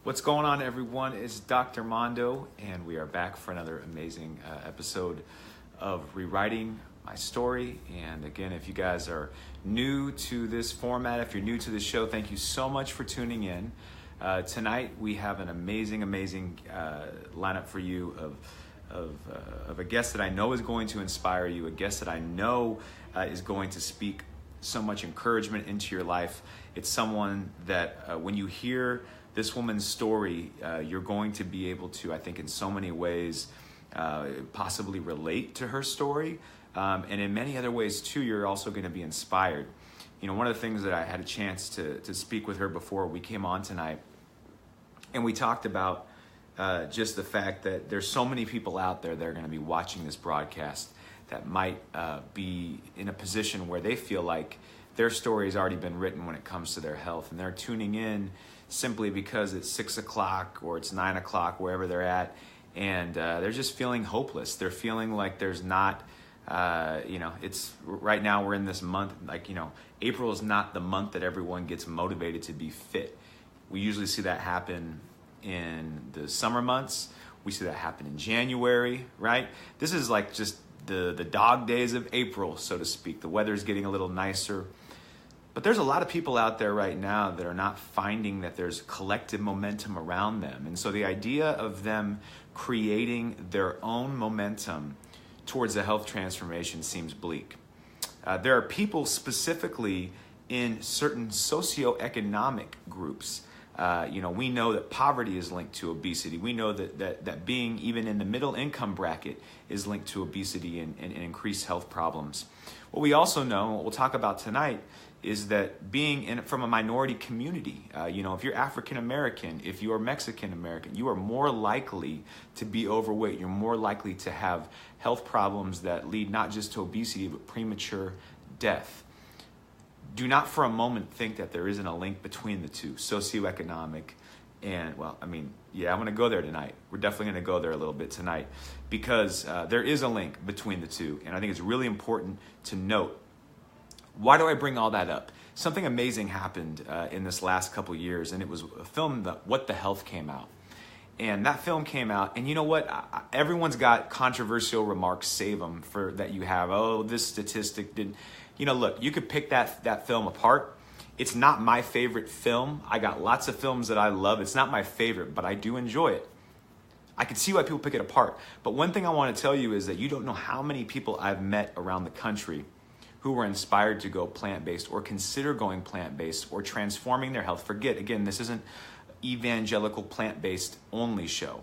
What's going on, everyone? It's Dr. Mondo, and we are back for another amazing episode of Rewriting My Story. And again, if you guys are new to this format, if you're new to this show, thank you so much for tuning in. Tonight, we have an amazing lineup for you of a guest that I know is going to inspire you, a guest that I know is going to speak so much encouragement into your life. It's someone that when you hear this woman's story, you're going to be able to, I think, in so many ways, possibly relate to her story. And in many other ways, too, you're also going to be inspired. You know, one of the things that I had a chance to speak with her before we came on tonight, and we talked about just the fact that there's so many people out there that are going to be watching this broadcast that might be in a position where they feel like their story has already been written when it comes to their health, and they're tuning in simply because it's 6 o'clock or it's 9 o'clock, wherever they're at, and they're just feeling hopeless. They're feeling like there's not, it's right now we're in this month, April is not the month that everyone gets motivated to be fit. We usually see that happen in the summer months. We see that happen in January, right? This is like just the dog days of April, so to speak. The weather's getting a little nicer. But there's a lot of people out there right now that are not finding that there's collective momentum around them. And so the idea of them creating their own momentum towards a health transformation seems bleak. There are people specifically in certain socioeconomic groups. We know that poverty is linked to obesity. We know that being even in the middle income bracket is linked to obesity and increased health problems. What we also know, and what we'll talk about tonight, is that being from a minority community, if you're African American, if you're Mexican American, you are more likely to be overweight. You're more likely to have health problems that lead not just to obesity, but premature death. Do not for a moment think that there isn't a link between the two, socioeconomic and, I'm going to go there tonight. We're definitely going to go there a little bit tonight because there is a link between the two. And I think it's really important to note. Why do I bring all that up? Something amazing happened in this last couple years, and it was a film that What the Health came out. And that film came out, and you know what? Everyone's got controversial remarks, save them, for that you have. Oh, this statistic didn't. Look, you could pick that film apart. It's not my favorite film. I got lots of films that I love. It's not my favorite, but I do enjoy it. I can see why people pick it apart. But one thing I want to tell you is that you don't know how many people I've met around the country who were inspired to go plant-based or consider going plant-based or transforming their health. Forget, again, this isn't evangelical plant-based only show.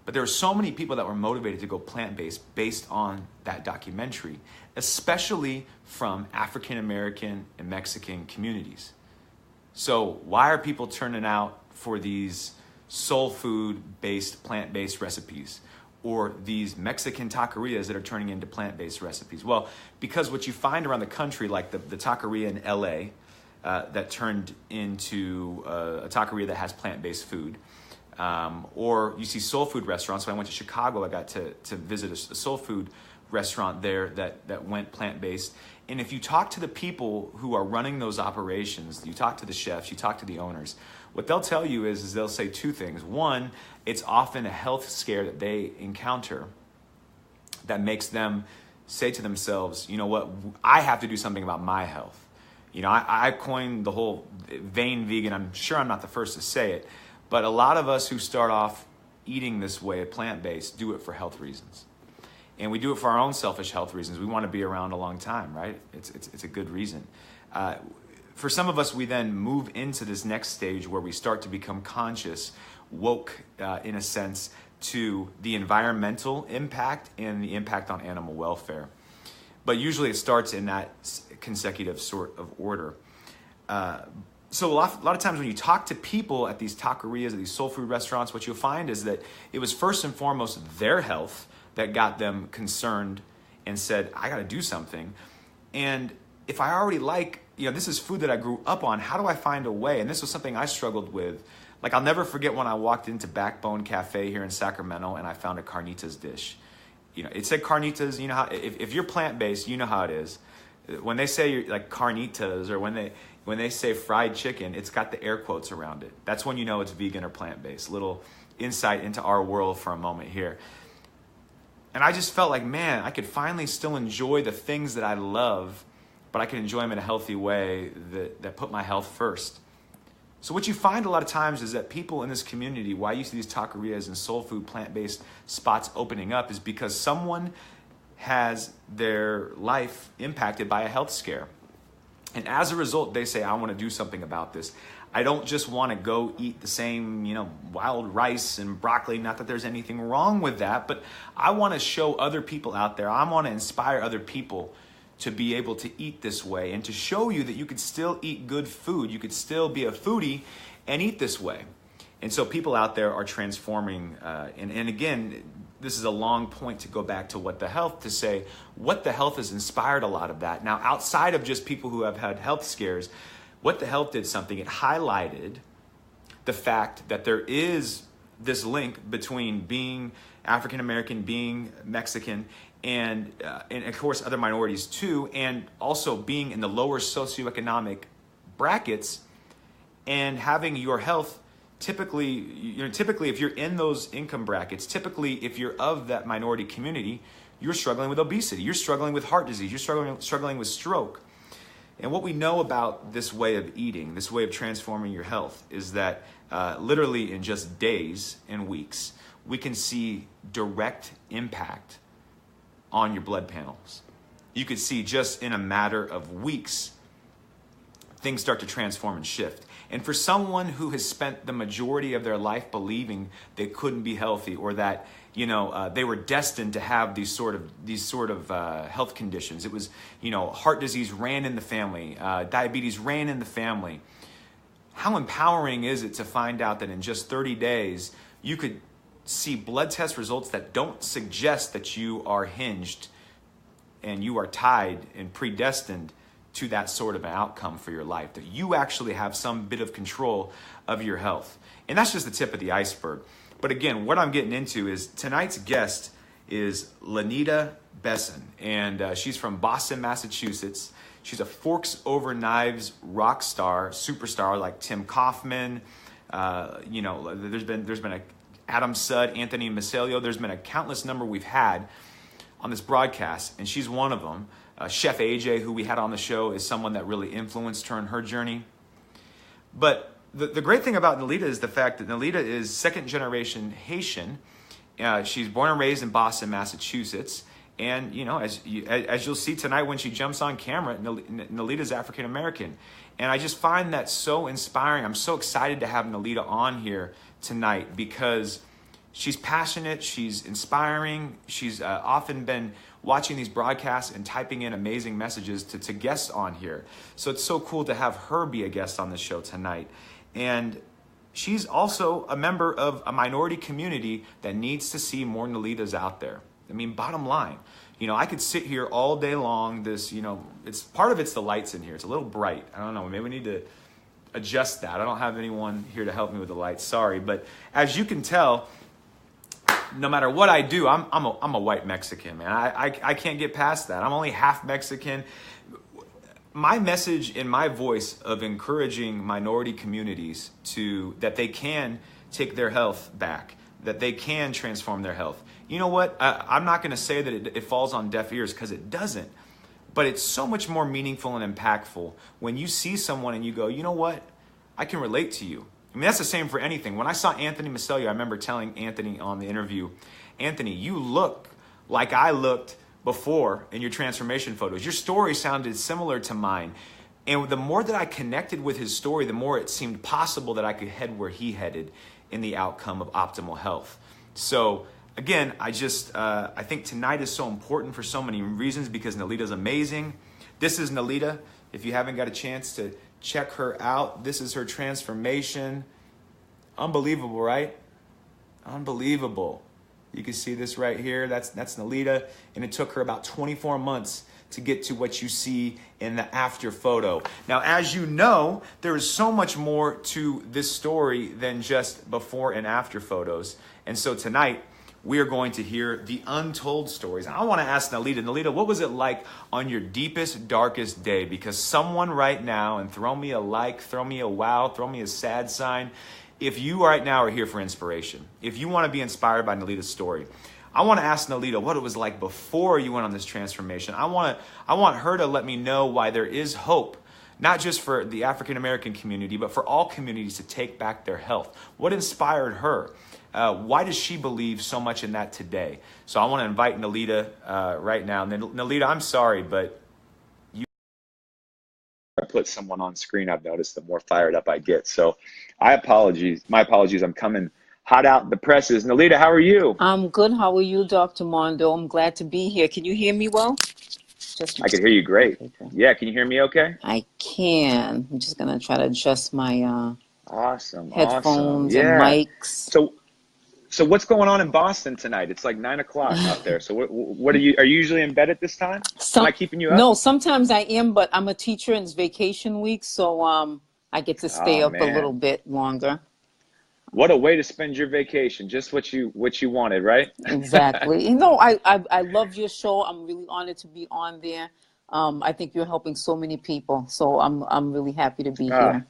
But there were so many people that were motivated to go plant-based based on that documentary, especially from African American and Mexican communities. So why are people turning out for these soul food-based, plant-based recipes? Or these Mexican taquerias that are turning into plant-based recipes? Well, because what you find around the country, like the taqueria in LA, that turned into a taqueria that has plant-based food, or you see soul food restaurants. When I went to Chicago, I got to visit a soul food restaurant there that went plant-based. And if you talk to the people who are running those operations, you talk to the chefs, you talk to the owners, what they'll tell you is they'll say two things. One, it's often a health scare that they encounter that makes them say to themselves, you know what, I have to do something about my health. I coined the whole vain vegan. I'm sure I'm not the first to say it, but a lot of us who start off eating this way, plant-based, do it for health reasons. And we do it for our own selfish health reasons. We want to be around a long time, right? It's a good reason. For some of us, we then move into this next stage where we start to become conscious, woke in a sense, to the environmental impact and the impact on animal welfare. But usually it starts in that consecutive sort of order. So a lot of times when you talk to people at these taquerias, at these soul food restaurants, what you'll find is that it was first and foremost their health that got them concerned and said, I got to do something. And if I already this is food that I grew up on, how do I find a way? And this was something I struggled with. Like, I'll never forget when I walked into Backbone Cafe here in Sacramento and I found a carnitas dish. It said carnitas. You know how, if you're plant-based, you know how it is. When they say like carnitas, or when when they say fried chicken, it's got the air quotes around it. That's when you know it's vegan or plant-based. Little insight into our world for a moment here. And I just felt like, man, I could finally still enjoy the things that I love, but I can enjoy them in a healthy way that put my health first. So what you find a lot of times is that people in this community, why you see these taquerias and soul food plant-based spots opening up, is because someone has their life impacted by a health scare. And as a result, they say, I want to do something about this. I don't just want to go eat the same, wild rice and broccoli. Not that there's anything wrong with that, but I want to show other people out there. I want to inspire other people to be able to eat this way and to show you that you could still eat good food. You could still be a foodie and eat this way. And so people out there are transforming. And again, this is a long point to go back to What the Health, to say What the Health has inspired a lot of that. Now, outside of just people who have had health scares, What the Health did something. It highlighted the fact that there is this link between being African American, being Mexican, and of course other minorities too, and also being in the lower socioeconomic brackets and having your health typically if you're in those income brackets, typically if you're of that minority community, you're struggling with obesity, you're struggling with heart disease, you're struggling with stroke. And what we know about this way of eating, this way of transforming your health, is that literally in just days and weeks, we can see direct impact on your blood panels. You could see just in a matter of weeks, things start to transform and shift. And for someone who has spent the majority of their life believing they couldn't be healthy, or that they were destined to have these sort of health conditions, it was heart disease ran in the family, diabetes ran in the family. How empowering is it to find out that in just 30 days you could see blood test results that don't suggest that you are hinged and you are tied and predestined to that sort of an outcome for your life, that you actually have some bit of control of your health. And that's just the tip of the iceberg. But again, what I'm getting into is tonight's guest is Nalida Besson, and she's from Boston, Massachusetts. She's a forks over knives rock star, superstar like Tim Kaufman. There's been a Adam Sudd, Anthony Macelio. There's been a countless number we've had on this broadcast, and she's one of them. Chef AJ, who we had on the show, is someone that really influenced her in her journey. But the great thing about Nalida is the fact that Nalida is second generation Haitian. She's born and raised in Boston, Massachusetts. And, as you'll see tonight when she jumps on camera, Nalida's African American. And I just find that so inspiring. I'm so excited to have Nalida on here tonight because she's passionate, she's inspiring, she's often been watching these broadcasts and typing in amazing messages to guests on here. So it's so cool to have her be a guest on the show tonight. And she's also a member of a minority community that needs to see more Nalidas out there. I mean, bottom line, I could sit here all day long. It's part of it's the lights in here. It's a little bright. I don't know. Maybe we need to adjust that. I don't have anyone here to help me with the lights. Sorry. But as you can tell, no matter what I do, I'm a white Mexican, man. I can't get past that. I'm only half Mexican. My message and my voice of encouraging minority communities that they can take their health back, that they can transform their health. You know what? I'm not going to say that it falls on deaf ears, because it doesn't. But it's so much more meaningful and impactful when you see someone and you go, you know what? I can relate to you. I mean, that's the same for anything. When I saw Anthony Macelio, I remember telling Anthony on the interview, Anthony, you look like I looked before in your transformation photos. Your story sounded similar to mine. And the more that I connected with his story, the more it seemed possible that I could head where he headed in the outcome of optimal health. So again, I think tonight is so important for so many reasons, because Nalida's amazing. This is Nalida. If you haven't got a chance to check her out, this is her transformation. Unbelievable, right? Unbelievable. You can see this right here. That's Nalida, and it took her about 24 months to get to what you see in the after photo. Now, as you know, there is so much more to this story than just before and after photos. And so tonight, we are going to hear the untold stories. And I want to ask Nalida, what was it like on your deepest, darkest day? Because someone right now, and throw me a like, throw me a wow, throw me a sad sign, if you right now are here for inspiration, if you want to be inspired by Nalida's story, I want to ask Nalida what it was like before you went on this transformation. I want her to let me know why there is hope, not just for the African American community, but for all communities to take back their health. What inspired her? Why does she believe so much in that today? So I want to invite Nalida right now. Nalida, I'm sorry, but I put someone on screen, I've noticed the more fired up I get. So my apologies. I'm coming hot out the presses. Nalida, how are you? I'm good. How are you, Dr. Mondo? I'm glad to be here. Can you hear me well? I can hear you great. Okay. Yeah, can you hear me okay? I can. I'm just going to try to adjust my awesome headphones yeah. and mics. So what's going on in Boston tonight? It's like 9 o'clock out there. So what are you usually in bed at this time? Am I keeping you up? No, sometimes I am, but I'm a teacher and it's vacation week, so I get to stay up a little bit longer. What a way to spend your vacation. Just what you wanted, right? Exactly. I love your show. I'm really honored to be on there. I think you're helping so many people, so I'm really happy to be here.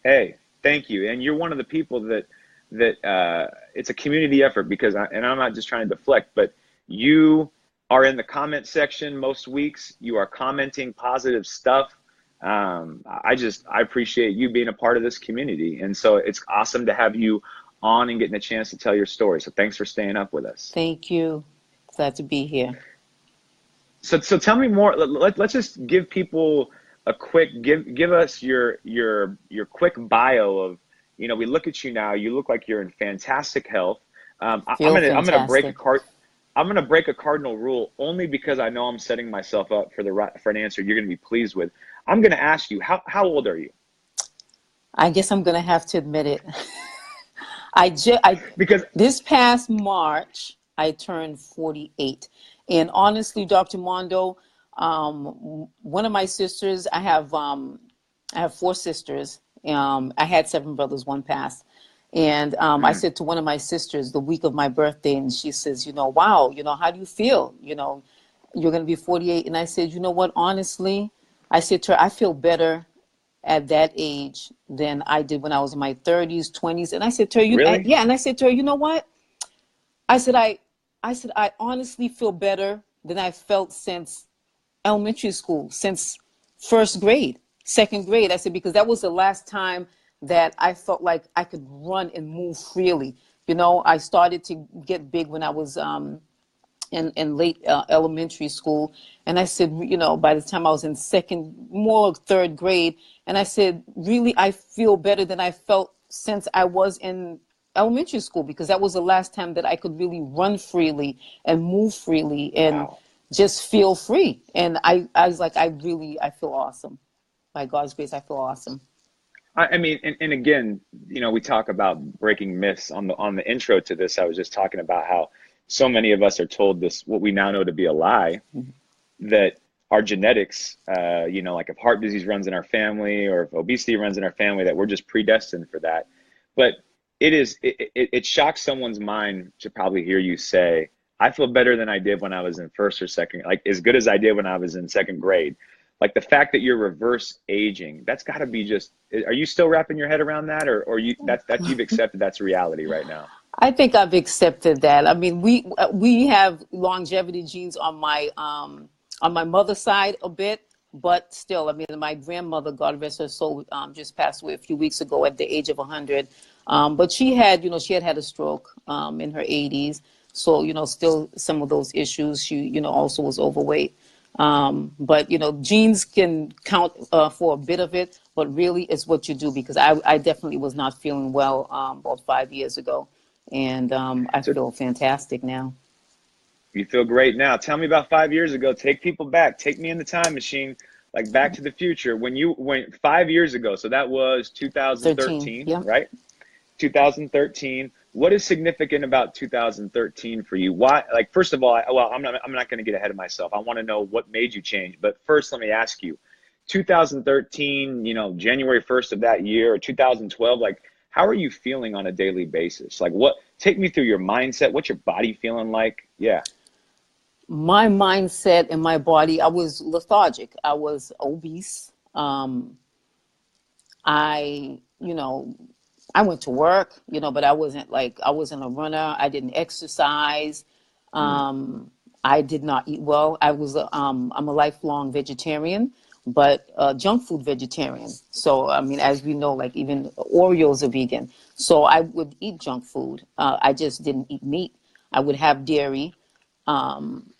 Hey, thank you. And you're one of the people that it's a community effort, because I'm not just trying to deflect, but you are in the comment section most weeks. You are commenting positive stuff. I appreciate you being a part of this community. And so it's awesome to have you on and getting a chance to tell your story. So thanks for staying up with us. Thank you. Glad to be here. So tell me more. Let's just give people a quick, give us your quick bio of, we look at you now, you look like you're in fantastic health. I'm gonna break a cardinal rule, only because I know I'm setting myself up for an answer you're gonna be pleased with. I'm gonna ask you, how old are you? I guess I'm gonna have to admit it. Because this past March I turned 48, and honestly, Dr. Mondo, one of my sisters, I have 4 sisters. I had 7 brothers, 1 passed. And I said to one of my sisters the week of my birthday, and she says, wow, how do you feel? You're going to be 48. And I said, you know what, honestly, I said to her, I feel better at that age than I did when I was in my 30s, 20s. And I said to her, really? Yeah. And I said to her, you know what? I said, I honestly feel better than I felt since elementary school, since 1st grade. 2nd grade. I said, because that was the last time that I felt like I could run and move freely. I started to get big when I was in late elementary school. And I said, by the time I was in 3rd grade, and I said, really, I feel better than I felt since I was in elementary school, because that was the last time that I could really run freely and move freely and just feel free. And I was like, I feel awesome. By God's grace, I feel awesome. I mean, and again, we talk about breaking myths on the intro to this. I was just talking about how so many of us are told this, what we now know to be a lie, that our genetics, like if heart disease runs in our family or if obesity runs in our family, that we're just predestined for that. But it shocks someone's mind to probably hear you say, I feel better than I did when I was in 1st or 2nd, like as good as I did when I was in 2nd grade. Like the fact that you're reverse aging, that's got to be just, are you still wrapping your head around that, or that you've accepted that's reality right now? I think I've accepted that. I mean, we have longevity genes on my mother's side a bit, but still, I mean, my grandmother, God rest her soul, just passed away a few weeks ago at the age of 100. But she had had a stroke in her 80s. So, still some of those issues. She, also was overweight. But genes can count for a bit of it, but really it's what you do, because I definitely was not feeling well about 5 years ago, and I feel fantastic now. You feel great now. Tell me about 5 years ago. Take people back. Take me in the time machine, like Back to the Future. When you went 5 years ago, so that was 2013, yeah. Right? 2013. What is significant about 2013 for you? Why? Like, first of all, I'm not going to get ahead of myself. I want to know what made you change. But first, let me ask you, 2013, January 1st of that year, or 2012, like, how are you feeling on a daily basis? Like take me through your mindset. What's your body feeling like? Yeah. My mindset and my body, I was lethargic. I was obese. I, you know, I went to work, but I wasn't a runner. I didn't exercise. I did not eat well. I'm a lifelong vegetarian, but junk food vegetarian. So, I mean, as we know, like even Oreos are vegan. So I would eat junk food. I just didn't eat meat. I would have dairy.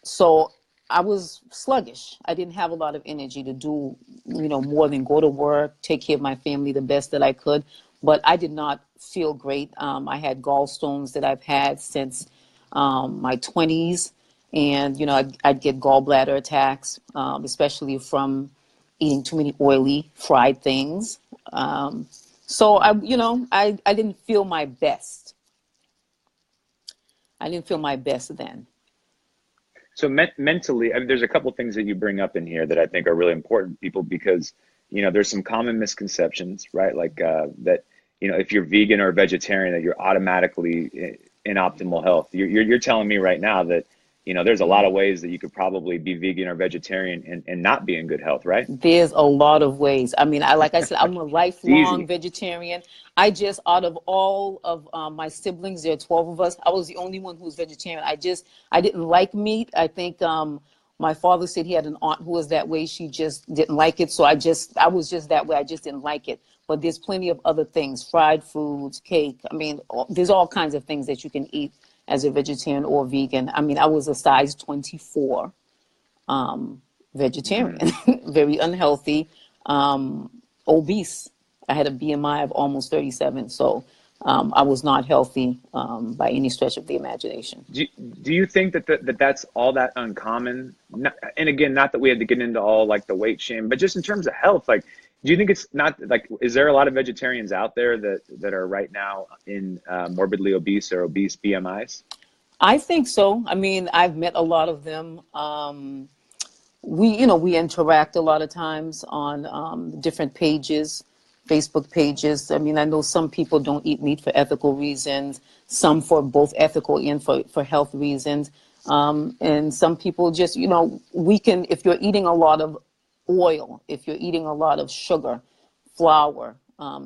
So I was sluggish. I didn't have a lot of energy to do, more than go to work, take care of my family the best that I could. But I did not feel great. I had gallstones that I've had since my 20s. And, I'd get gallbladder attacks, especially from eating too many oily, fried things. So I didn't feel my best. I didn't feel my best then. So mentally, I mean, there's a couple things that you bring up in here that I think are really important, people, because, there's some common misconceptions, right? Like that, if you're vegan or vegetarian, that you're automatically in optimal health. You're telling me right now that, there's a lot of ways that you could probably be vegan or vegetarian and not be in good health, right? There's a lot of ways. I mean, like I said, I'm a lifelong easy. vegetarian. Out of all of my siblings, there are 12 of us, I was the only one who was vegetarian. I didn't like meat. I think my father said he had an aunt who was that way. She just didn't like it. So I was just that way. I just didn't like it. But there's plenty of other things, fried foods, cake. I mean, there's all kinds of things that you can eat as a vegetarian or vegan. I mean, I was a size 24 vegetarian, very unhealthy, obese. I had a BMI of almost 37. So I was not healthy by any stretch of the imagination. Do you think that's all that uncommon? And again, not that we had to get into all like the weight shame, but just in terms of health, like, do you think it's not like, is there a lot of vegetarians out there that are right now in morbidly obese or obese BMIs? I think so. I mean, I've met a lot of them. We interact a lot of times on different pages, Facebook pages. I mean, I know some people don't eat meat for ethical reasons, some for both ethical and for health reasons. And some people just, if you're eating a lot of oil, if you're eating a lot of sugar, flour,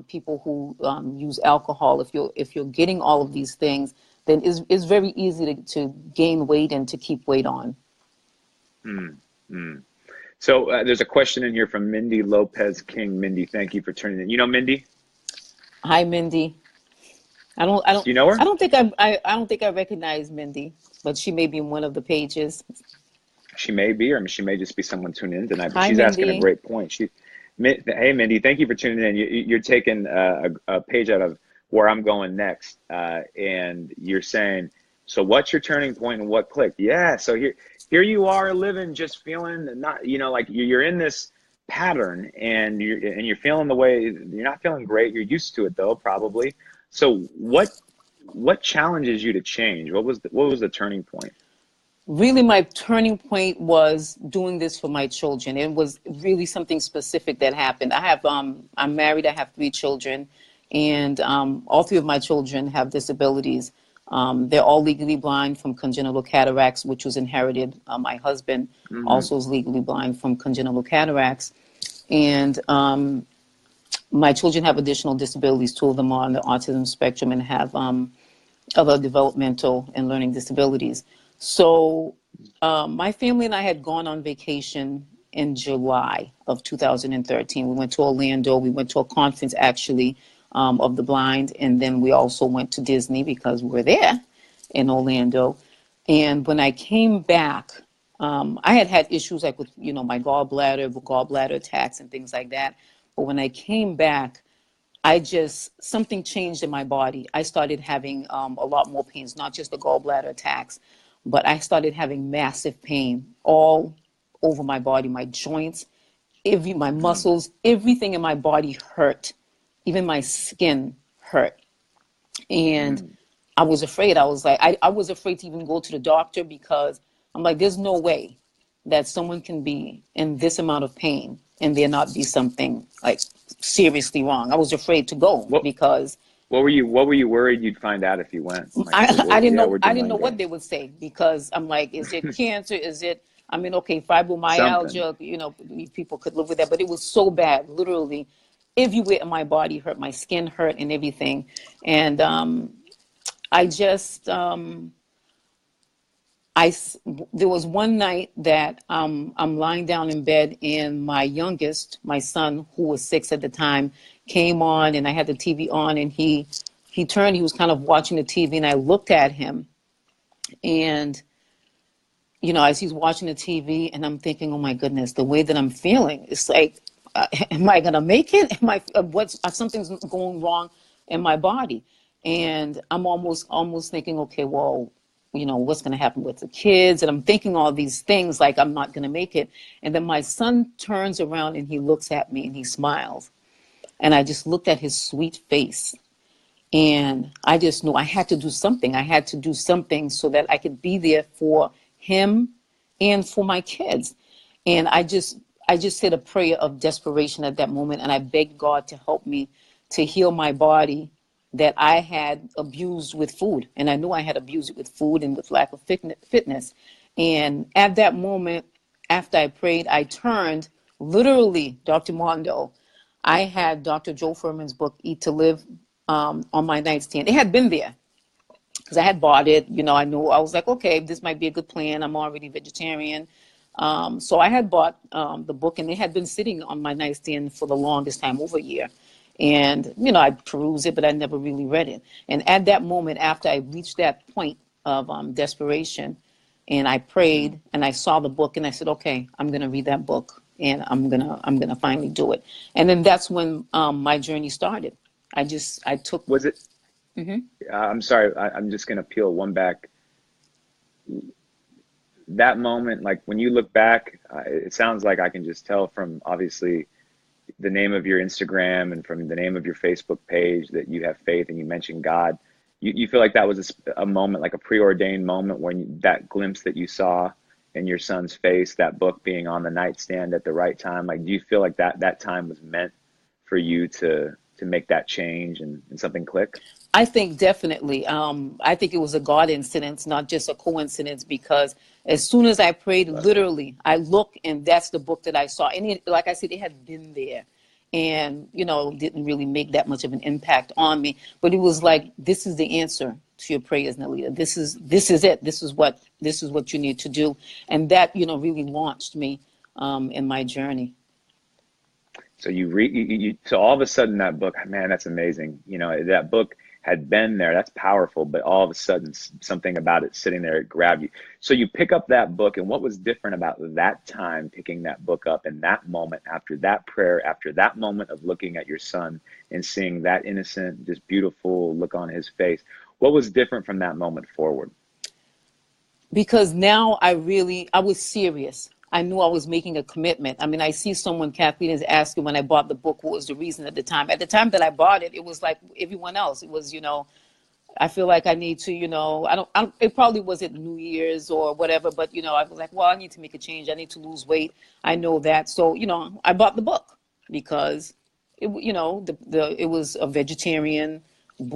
people who use alcohol, if you're getting all of these things, then it's very easy to gain weight and to keep weight on. So there's a question in here from Mindy Lopez King. Mindy, thank you for turning in. You know Mindy? Hi, Mindy. I don't. You know her? I don't think I recognize Mindy, but she may be in one of the pages. She may be, or she may just be someone tuning in tonight. But Hi, she's Mindy. asking a great point. Hey, Mindy, thank you for tuning in. You're taking a page out of where I'm going next, and you're saying, so what's your turning point and what clicked? Yeah, so here you are living, just feeling not, like you're in this pattern, and you're feeling the way you're not feeling great. You're used to it though, probably. So what challenges you to change? What was the turning point? Really, my turning point was doing this for my children. It was really something specific that happened. I'm married. I have 3 children, and all 3 of my children have disabilities. They're all legally blind from congenital cataracts, which was inherited. My husband also is legally blind from congenital cataracts, and my children have additional disabilities. 2 of them are on the autism spectrum and have other developmental and learning disabilities. So my family and I had gone on vacation in July of 2013. We went to Orlando. We went to a conference, actually, of the blind. And then we also went to Disney because we were there in Orlando. And when I came back, I had issues like with, my gallbladder attacks and things like that. But when I came back, something changed in my body. I started having a lot more pains, not just the gallbladder attacks, but I started having massive pain all over my body, my joints, my muscles, everything in my body hurt. Even my skin hurt. And I was afraid. I was like, I was afraid to even go to the doctor because I'm like, there's no way that someone can be in this amount of pain and there not be something like seriously wrong. I was afraid to go because What were you worried you'd find out if you went? Like, I didn't yeah, know. where'd I your didn't know mind what go? they would say, because I'm like, is it cancer? Is it? I mean, okay, Something. fibromyalgia. People could live with that, but it was so bad. Literally, everywhere in my body hurt. My skin hurt and everything. And I just, there was one night that I'm lying down in bed, and my youngest, my son, who was 6 at the time, came on, and I had the TV on, and he turned. He was kind of watching the TV, and I looked at him, and as he's watching the TV, and I'm thinking, oh my goodness, the way that I'm feeling, it's like, am I gonna make it? Am I? Something's going wrong in my body, and I'm almost thinking, okay, well, what's gonna happen with the kids? And I'm thinking all these things, like I'm not gonna make it. And then my son turns around and he looks at me and he smiles, and I just looked at his sweet face, and I just knew I had to do something. I had to do something so that I could be there for him and for my kids. And I just said a prayer of desperation at that moment, and I begged God to help me to heal my body that I had abused with food. And I knew I had abused it with food and with lack of fitness. And at that moment, after I prayed, I turned, literally, Dr. Mondo. I had Dr. Joe Furman's book, Eat to Live, on my nightstand. It had been there because I had bought it. I knew, I was like, okay, this might be a good plan. I'm already vegetarian. So I had bought the book, and it had been sitting on my nightstand for the longest time, over a year. And, I perused it, but I never really read it. And at that moment, after I reached that point of desperation, and I prayed, and I saw the book, and I said, okay, I'm going to read that book, and I'm gonna finally do it. And then that's when my journey started. I took. Was it? Mhm. I'm sorry. I'm just gonna peel one back. That moment, like when you look back, it sounds like I can just tell from obviously the name of your Instagram and from the name of your Facebook page that you have faith, and you mentioned God. You feel like that was a moment, like a preordained moment, when that glimpse that you saw in your son's face, that book being on the nightstand at the right time. Like, do you feel like that time was meant for you to make that change and something click? I think definitely. I think it was a God incident, not just a coincidence, because as soon as I prayed, Love that. literally, I looked, and that's the book that I saw. And like I said, it had been there, and didn't really make that much of an impact on me. But it was like, this is the answer to your prayers, Nalida. This is it. This is what you need to do, and that really launched me in my journey. So you read, so all of a sudden that book, man, that's amazing. That book had been there. That's powerful. But all of a sudden, something about it sitting there, it grabbed you. So you pick up that book, and what was different about that time, picking that book up in that moment, after that prayer, after that moment of looking at your son and seeing that innocent, just beautiful look on his face? What was different from that moment forward? Because now I was serious. I knew I was making a commitment. I mean, I see someone, Kathleen, is asking when I bought the book, what was the reason at the time? At the time that I bought it, it was like everyone else. It was, I feel like I need to, it probably wasn't New Year's or whatever, but, I was like, well, I need to make a change. I need to lose weight. I know that. So, I bought the book because it was a vegetarian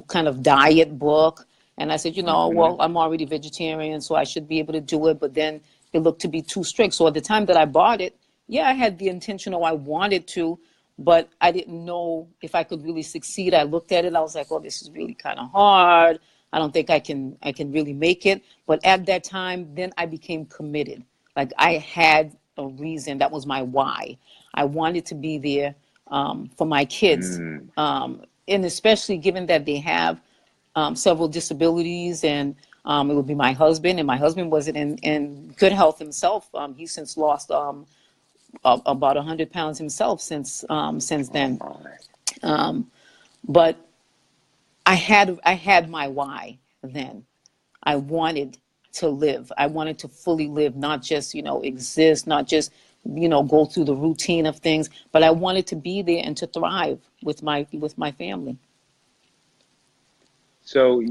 kind of diet book. And I said, Hmm. well, I'm already vegetarian, so I should be able to do it. But then it looked to be too strict. So at the time that I bought it, yeah, I had the intention, or I wanted to, but I didn't know if I could really succeed. I looked at it, I was like, oh, this is really kind of hard. I don't think I can really make it. But at that time, then I became committed. Like, I had a reason. That was my why. I wanted to be there for my kids, Mm. and especially given that they have several disabilities, and it would be my husband, and my husband wasn't in good health himself. He's since lost about 100 pounds himself since Oh then. my. But I had my why then. I wanted to live. I wanted to fully live, not just exist, not just go through the routine of things, but I wanted to be there and to thrive with my family. So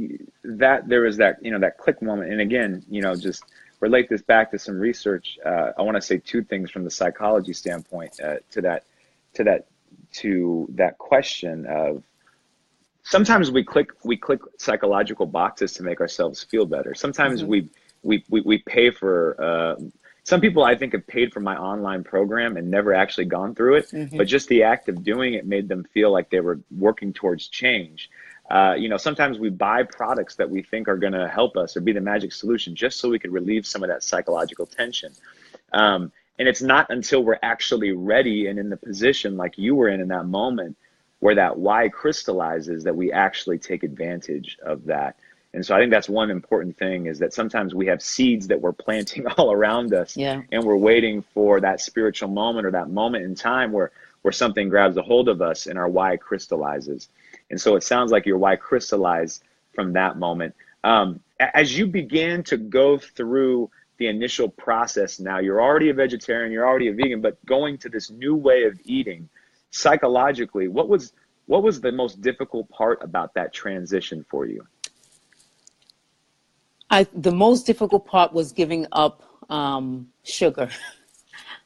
that there was that, that click moment. And again, just relate this back to some research. I want to say two things from the psychology standpoint to that question of sometimes we click psychological boxes to make ourselves feel better. Sometimes we pay for some people I think have paid for my online program and never actually gone through it, but just the act of doing it made them feel like they were working towards change. You know, sometimes we buy products that we think are going to help us or be the magic solution just so we could relieve some of that psychological tension. And it's not until we're actually ready and in the position like you were in that moment where that why crystallizes that we actually take advantage of that. And so I think that's one important thing, is that sometimes we have seeds that we're planting all around us, and we're waiting for that spiritual moment or that moment in time where something grabs a hold of us and our why crystallizes. And so it sounds like your why crystallized from that moment. As you began to go through the initial process, now you're already a vegetarian, you're already a vegan, but going to this new way of eating, psychologically, what was the most difficult part about that transition for you? The most difficult part was giving up sugar.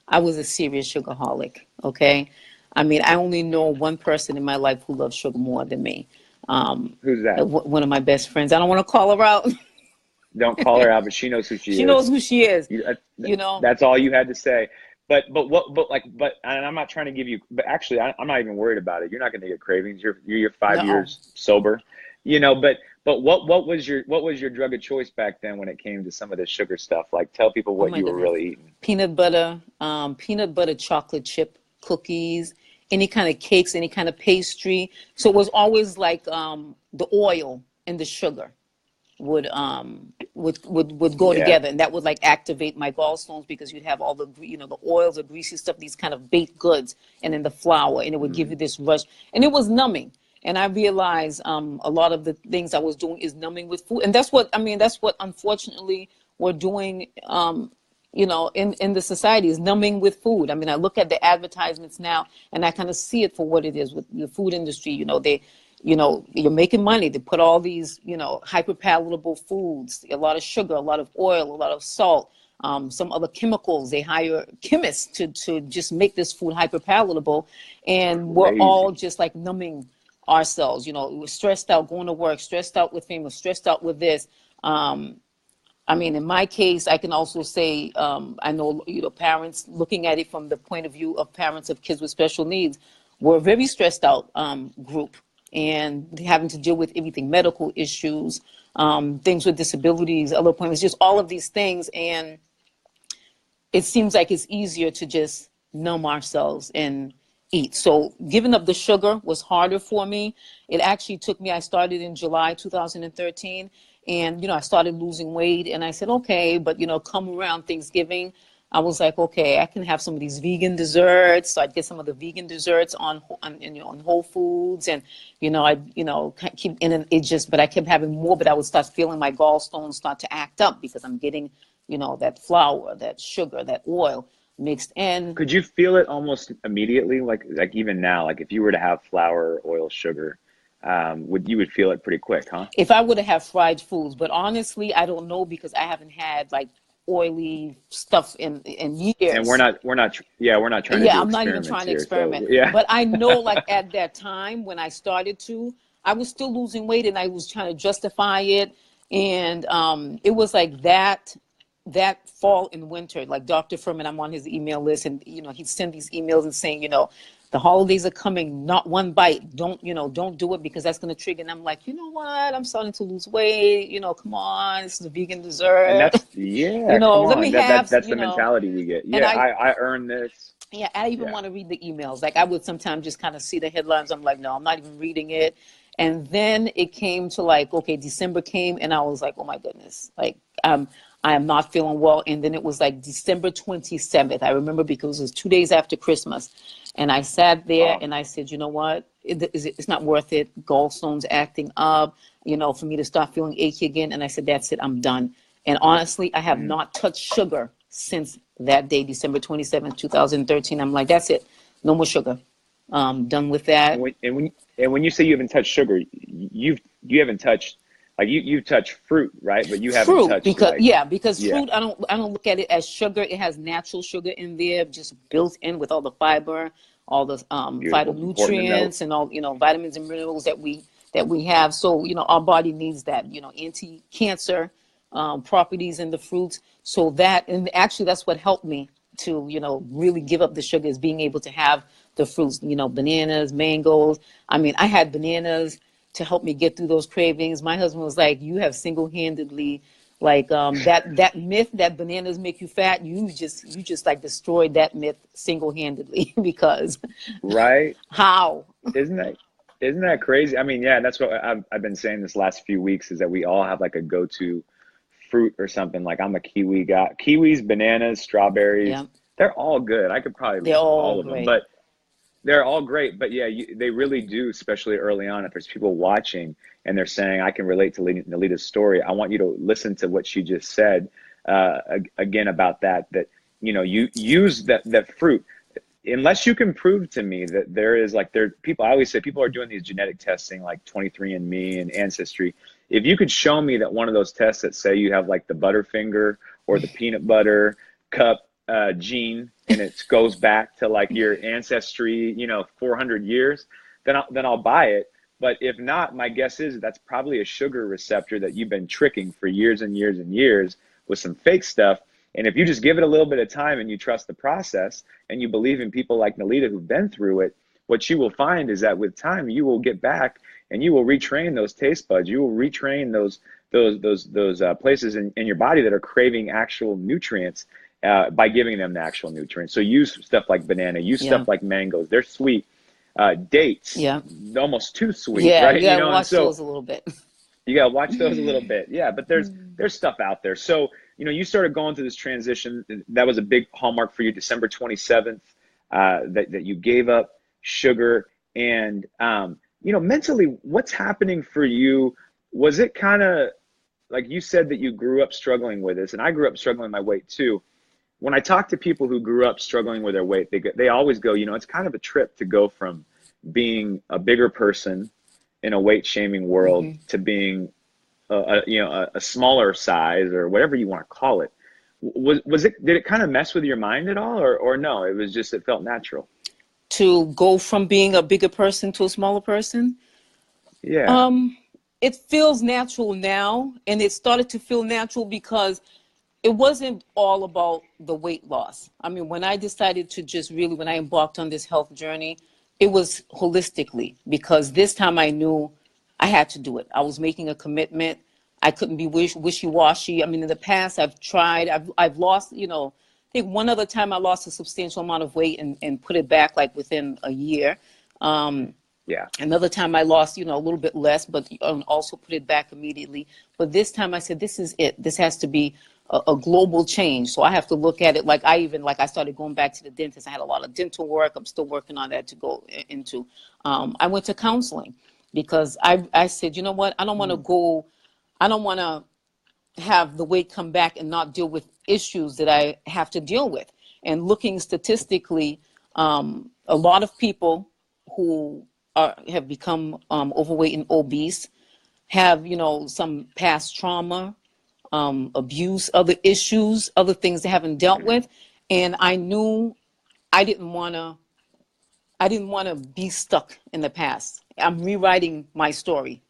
I was a serious sugarholic, okay? I mean, I only know one person in my life who loves sugar more than me. Who's that? One of my best friends. I don't want to call her out. Don't call her out, but she knows who she is. She knows who she is. You know, that's all you had to say. But and I'm not trying to give you, but actually, I'm not even worried about it. You're not going to get cravings. You're 5 years sober, you know. But what was your drug of choice back then when it came to some of the sugar stuff? Like, tell people what you were really eating. Peanut butter chocolate chip cookies, any kind of cakes, any kind of pastry. So it was always like the oil and the sugar would go together, and that would like activate my gallstones, because you'd have all the the oils, the greasy stuff, these kind of baked goods, and then the flour, and it would give you this rush, and it was numbing. And I realized a lot of the things I was doing is numbing with food, and that's what unfortunately we're doing in the society, is numbing with food. I mean, I look at the advertisements now and I kind of see it for what it is with the food industry. You're making money. They put all these, hyper palatable foods, a lot of sugar, a lot of oil, a lot of salt, some other chemicals. They hire chemists to just make this food hyper palatable. And we're all just like numbing ourselves. We're stressed out going to work, stressed out with family, stressed out with this. I mean, in my case, I can also say, I know, parents looking at it from the point of view of parents of kids with special needs, we're a very stressed out group, and having to deal with everything, medical issues, things with disabilities, other appointments, just all of these things. And it seems like it's easier to just numb ourselves and eat. So giving up the sugar was harder for me. It actually took me, I started in July 2013. And, I started losing weight, and I said, okay, but, come around Thanksgiving, I was like, okay, I can have some of these vegan desserts. So I'd get some of the vegan desserts on Whole Foods, and, keep in, and but I kept having more, but I would start feeling my gallstones start to act up, because I'm getting, that flour, that sugar, that oil mixed in. Could you feel it almost immediately? Like even now, like if you were to have flour, oil, sugar, you would feel it pretty quick, huh? If I were to have fried foods, but honestly, I don't know, because I haven't had like oily stuff in years. And we're not trying to do experiments. Yeah, I'm not even trying to experiment. So, yeah. But I know, like at that time when I started to, I was still losing weight, and I was trying to justify it. And it was like that fall and winter, like Dr. Furman, I'm on his email list, and he'd send these emails and saying, the holidays are coming, not one bite. Don't do it, because that's going to trigger. And I'm like, you know what? I'm starting to lose weight. Come on, this is a vegan dessert. And that's, let me have. That's the mentality we get. Yeah, I earned this. Yeah, I even want to read the emails. Like I would sometimes just kind of see the headlines. I'm like, no, I'm not even reading it. And then it came to like, okay, December came, and I was like, oh my goodness, like I am not feeling well. And then it was like December 27th. I remember, because it was 2 days after Christmas. And I sat there and I said, you know what? It's not worth it. Gallstones acting up, for me to start feeling achy again. And I said, that's it. I'm done. And honestly, I have not touched sugar since that day, December 27th, 2013. I'm like, that's it. No more sugar. Done with that. And when you say you haven't touched sugar, you haven't touched, like you touch fruit, right? But you haven't touched because fruit, I don't look at it as sugar. It has natural sugar in there, just built in with all the fiber, all the phytonutrients, and all vitamins and minerals that we that we have. So, our body needs that, anti-cancer properties in the fruits. So that, and actually that's what helped me to, really give up the sugar, is being able to have the fruits, bananas, mangoes. I mean, I had bananas to help me get through those cravings. My husband was like, you have single-handedly, like, that myth that bananas make you fat, you just like destroyed that myth single-handedly. Because right? how? Isn't that crazy? I mean, yeah, that's what I've been saying this last few weeks, is that we all have like a go-to fruit or something. Like, I'm a kiwi guy. Kiwis, bananas, strawberries, Yeah, they're all good. I could probably they're list all all of them, great. but they're all great. But yeah, they really do, especially early on. If there's people watching and they're saying, I can relate to Nalida's story, I want you to listen to what she just said again about that you use that fruit. Unless you can prove to me that people, I always say people are doing these genetic testing like 23andMe and Ancestry. If you could show me that one of those tests that say you have like the Butterfinger or the peanut butter cup gene, and it goes back to like your ancestry, 400 years, then I'll buy it. But if not, my guess is that's probably a sugar receptor that you've been tricking for years and years and years with some fake stuff. And if you just give it a little bit of time and you trust the process and you believe in people like Nalida who've been through it, what you will find is that with time you will get back and you will retrain those taste buds. You will retrain those places in your body that are craving actual nutrients by giving them the actual nutrients. So use stuff like banana, use Yeah. stuff like mangoes. They're sweet. Dates, Yeah. almost too sweet, Yeah, right? you gotta watch those a little bit. You gotta watch those a little bit. Yeah, but there's stuff out there. So, you started going through this transition. That was a big hallmark for you, December 27th, that you gave up sugar. And, mentally, what's happening for you? Was it kind of, like you said that you grew up struggling with this, and I grew up struggling with my weight too. When I talk to people who grew up struggling with their weight, they always go, it's kind of a trip to go from being a bigger person in a weight shaming world to being a smaller size, or whatever you want to call it. Did it kind of mess with your mind at all, or no, it was just, it felt natural? To go from being a bigger person to a smaller person? Yeah. It feels natural now, and it started to feel natural because it wasn't all about the weight loss. I mean, when I decided to when I embarked on this health journey, it was holistically, because this time I knew I had to do it. I was making a commitment. I couldn't be wishy-washy. I mean, in the past, I've tried. I've lost, I think one other time I lost a substantial amount of weight and put it back like within a year. Yeah. Another time I lost, a little bit less, but also put it back immediately. But this time I said, this is it. This has to be a global change. So I have to look at it like I started going back to the dentist. I had a lot of dental work. I'm still working on that to go into. I went to counseling because I said, you know what? I don't want to have the weight come back and not deal with issues that I have to deal with. And looking statistically, a lot of people who have become overweight and obese have, some past trauma, abuse, other issues, other things they haven't dealt with. And I knew I didn't want to be stuck in the past. I'm rewriting my story,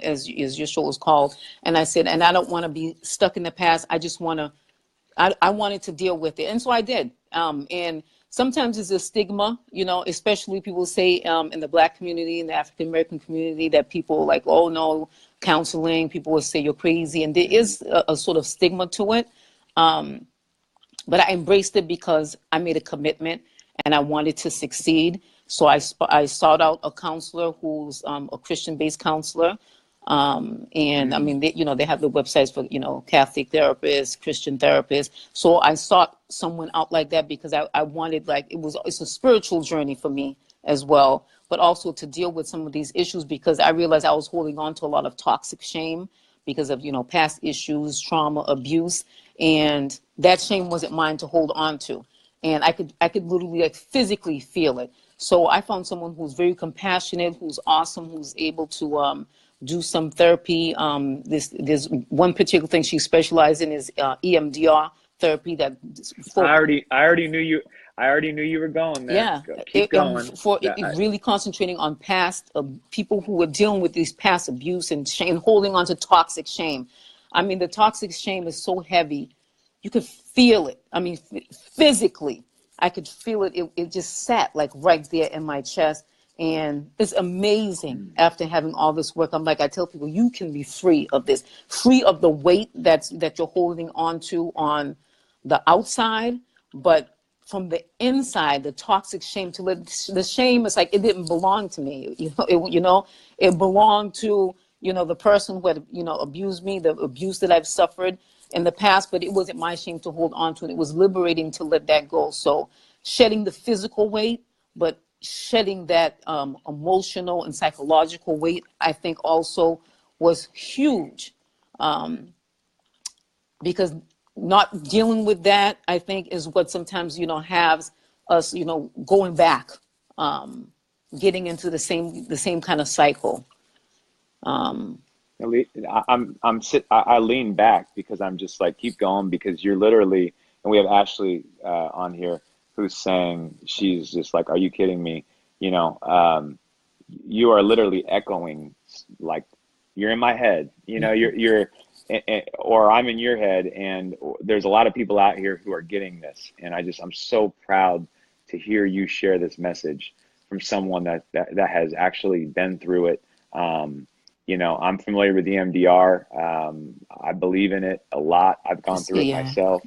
as your show is called. And I said, and I don't want to be stuck in the past. I just I wanted to deal with it. And so I did. And sometimes it's a stigma, especially people say in the Black community, in the African American community, that people like, oh no, counseling, people will say you're crazy. And there is a sort of stigma to it. But I embraced it because I made a commitment and I wanted to succeed. So I sought out a counselor who's a Christian-based counselor. And I mean, they have the websites for, Catholic therapists, Christian therapists. So I sought someone out like that because I wanted, it's a spiritual journey for me as well, but also to deal with some of these issues because I realized I was holding on to a lot of toxic shame because of, past issues, trauma, abuse. And that shame wasn't mine to hold on to. And I could literally physically feel it. So I found someone who's very compassionate, who's awesome, who's able to do some therapy. There's one particular thing she specializes in is EMDR therapy. I already knew you. I already knew you were going there. Yeah, Keep going. really concentrating on past people who were dealing with these past abuse and shame, holding on to toxic shame. I mean, the toxic shame is so heavy. You could feel it. I mean, physically, I could feel it. It just sat like right there in my chest. And it's amazing after having all this work. I'm like, I tell people, you can be free of this, free of the weight that you're holding on to on the outside, but from the inside, the toxic shame to the shame is like, it didn't belong to me. It belonged to, the person who had, abused me, the abuse that I've suffered in the past, but it wasn't my shame to hold on to it. It was liberating to let that go. So shedding the physical weight, but shedding that emotional and psychological weight, I think also was huge, because not dealing with that, I think, is what sometimes, has us, going back, getting into the same kind of cycle. I lean back because I'm just like, keep going, because you're literally, and we have Ashley on here who's saying, she's just like, are you kidding me? You are literally echoing, like, you're in my head, you're or I'm in your head, and there's a lot of people out here who are getting this, and I'm so proud to hear you share this message from someone that has actually been through it. I'm familiar with EMDR. I believe in it a lot. I've gone through it myself,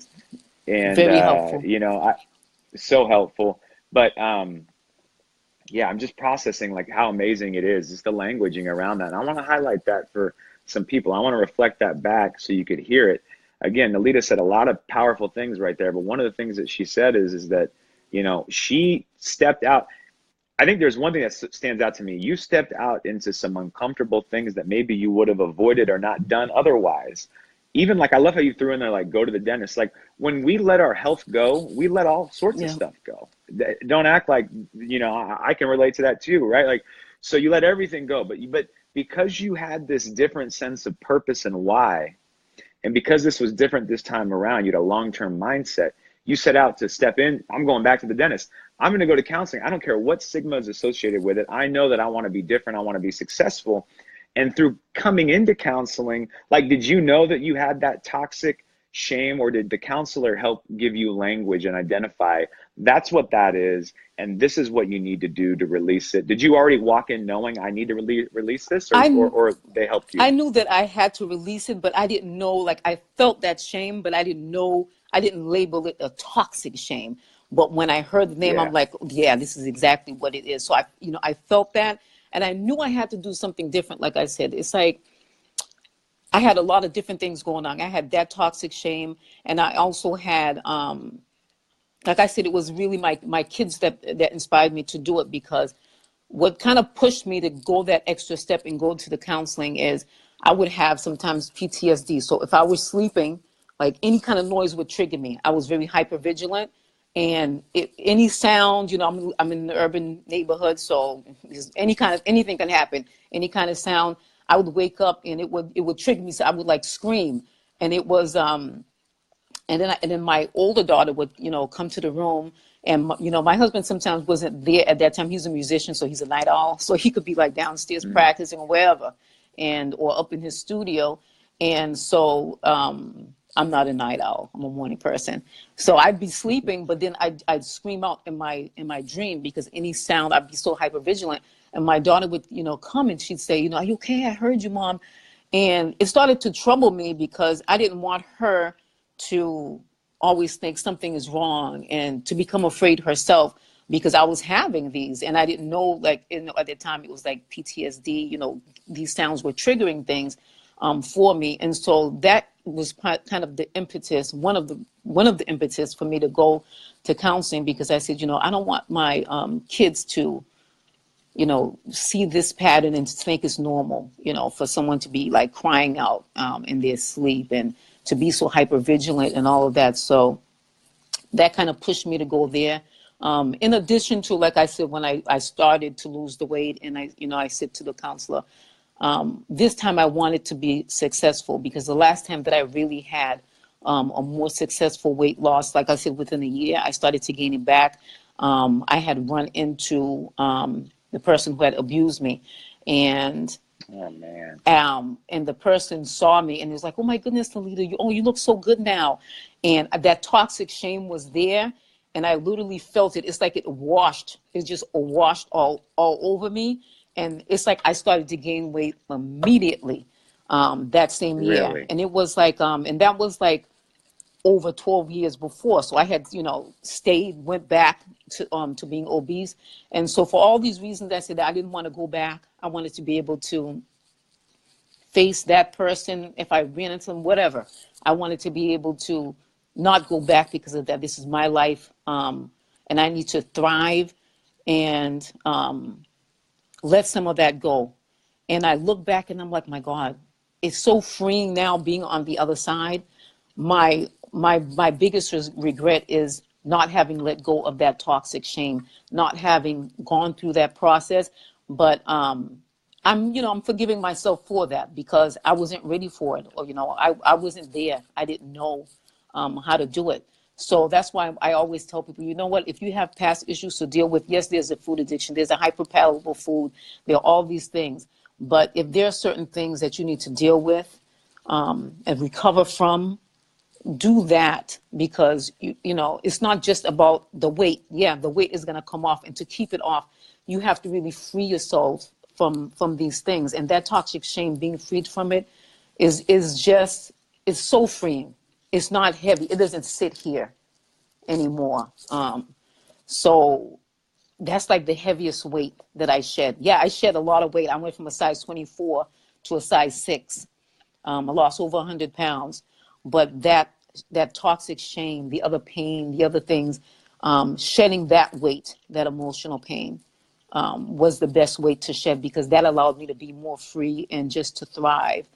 and very helpful. So helpful. But I'm just processing like how amazing it is. Just the languaging around that. And I want to highlight that for some people. I want to reflect that back so you could hear it. Again, Nalida said a lot of powerful things right there, but one of the things that she said is that, she stepped out. I think there's one thing that stands out to me. You stepped out into some uncomfortable things that maybe you would have avoided or not done otherwise. Even like, I love how you threw in there, like, go to the dentist. Like, when we let our health go, we let all sorts of stuff go. Don't act like, I can relate to that too, right? Like, so you let everything go, but because you had this different sense of purpose and why, and because this was different this time around, you had a long-term mindset, you set out to step in. I'm going back to the dentist. I'm going to go to counseling. I don't care what stigma is associated with it. I know that I want to be different. I want to be successful. And through coming into counseling, like, did you know that you had that toxic shame, or did the counselor help give you language and identify that's what that is, and this is what you need to do to release it? Did you already walk in knowing I need to release this, or they helped you? I knew that I had to release it, but I didn't know, like, I felt that shame, but I didn't know, I didn't label it a toxic shame. But when I heard the name, I'm like, yeah, this is exactly what it is. So I felt that, and I knew I had to do something different. Like I said, it's like, I had a lot of different things going on. I had that toxic shame, and I also had, like I said, it was really my kids that inspired me to do it, because what kind of pushed me to go that extra step and go to the counseling is I would have sometimes PTSD. So if I was sleeping, like, any kind of noise would trigger me. I was very hypervigilant, and any sound, I'm in an urban neighborhood, so anything can happen. Any kind of sound, I would wake up and it would trigger me. So I would like scream, and it was and then my older daughter would come to the room, and my husband sometimes wasn't there at that time. He's a musician, so he's a night owl, so he could be like downstairs practicing or wherever, or up in his studio. And so I'm not a night owl. I'm a morning person. So I'd be sleeping, but then I'd scream out in my dream, because any sound, I'd be so hypervigilant. And my daughter would, come, and she'd say, are you okay? I heard you, Mom. And it started to trouble me, because I didn't want her to always think something is wrong and to become afraid herself, because I was having these, and I didn't know, like, at the time it was like PTSD, these sounds were triggering things for me. And so that was kind of the impetus, one of the impetus for me to go to counseling, because I said, I don't want my kids to, see this pattern and think it's normal, for someone to be like crying out in their sleep and to be so hypervigilant and all of that. So that kind of pushed me to go there. In addition to, like I said, when I started to lose the weight, and I said to the counselor, this time I wanted to be successful, because the last time that I really had a more successful weight loss. Like I said, within a year, I started to gain it back. I had run into the person who had abused me, and Oh man. and the person saw me and was like, "Oh my goodness, Nalida, you look so good now," and that toxic shame was there, and I literally felt it. It's like it just washed all over me, and it's like I started to gain weight immediately that same year, Really? and it was like, and that was like over 12 years before. So I had, went back to being obese. And so for all these reasons, I said that I didn't want to go back. I wanted to be able to face that person if I ran into them, whatever. I wanted to be able to not go back because of that. This is my life. And I need to thrive and let some of that go. And I look back and I'm like, my God, it's so freeing now being on the other side. My biggest regret is not having let go of that toxic shame, not having gone through that process. But I'm forgiving myself for that because I wasn't ready for it, or I wasn't there. I didn't know how to do it. So that's why I always tell people, you know what, if you have past issues to deal with, yes, there's a food addiction, there's a hyperpalatable food, there are all these things. But if there are certain things that you need to deal with and recover from, do that, because it's not just about the weight. Yeah, the weight is going to come off, and to keep it off, you have to really free yourself from these things. And that toxic shame, being freed from it, is so freeing. It's not heavy. It doesn't sit here anymore. So that's like the heaviest weight that I shed. Yeah, I shed a lot of weight. I went from a size 24 to a size 6. I lost over 100 pounds. But that toxic shame, the other pain, the other things, shedding that weight, that emotional pain, was the best weight to shed, because that allowed me to be more free and just to thrive.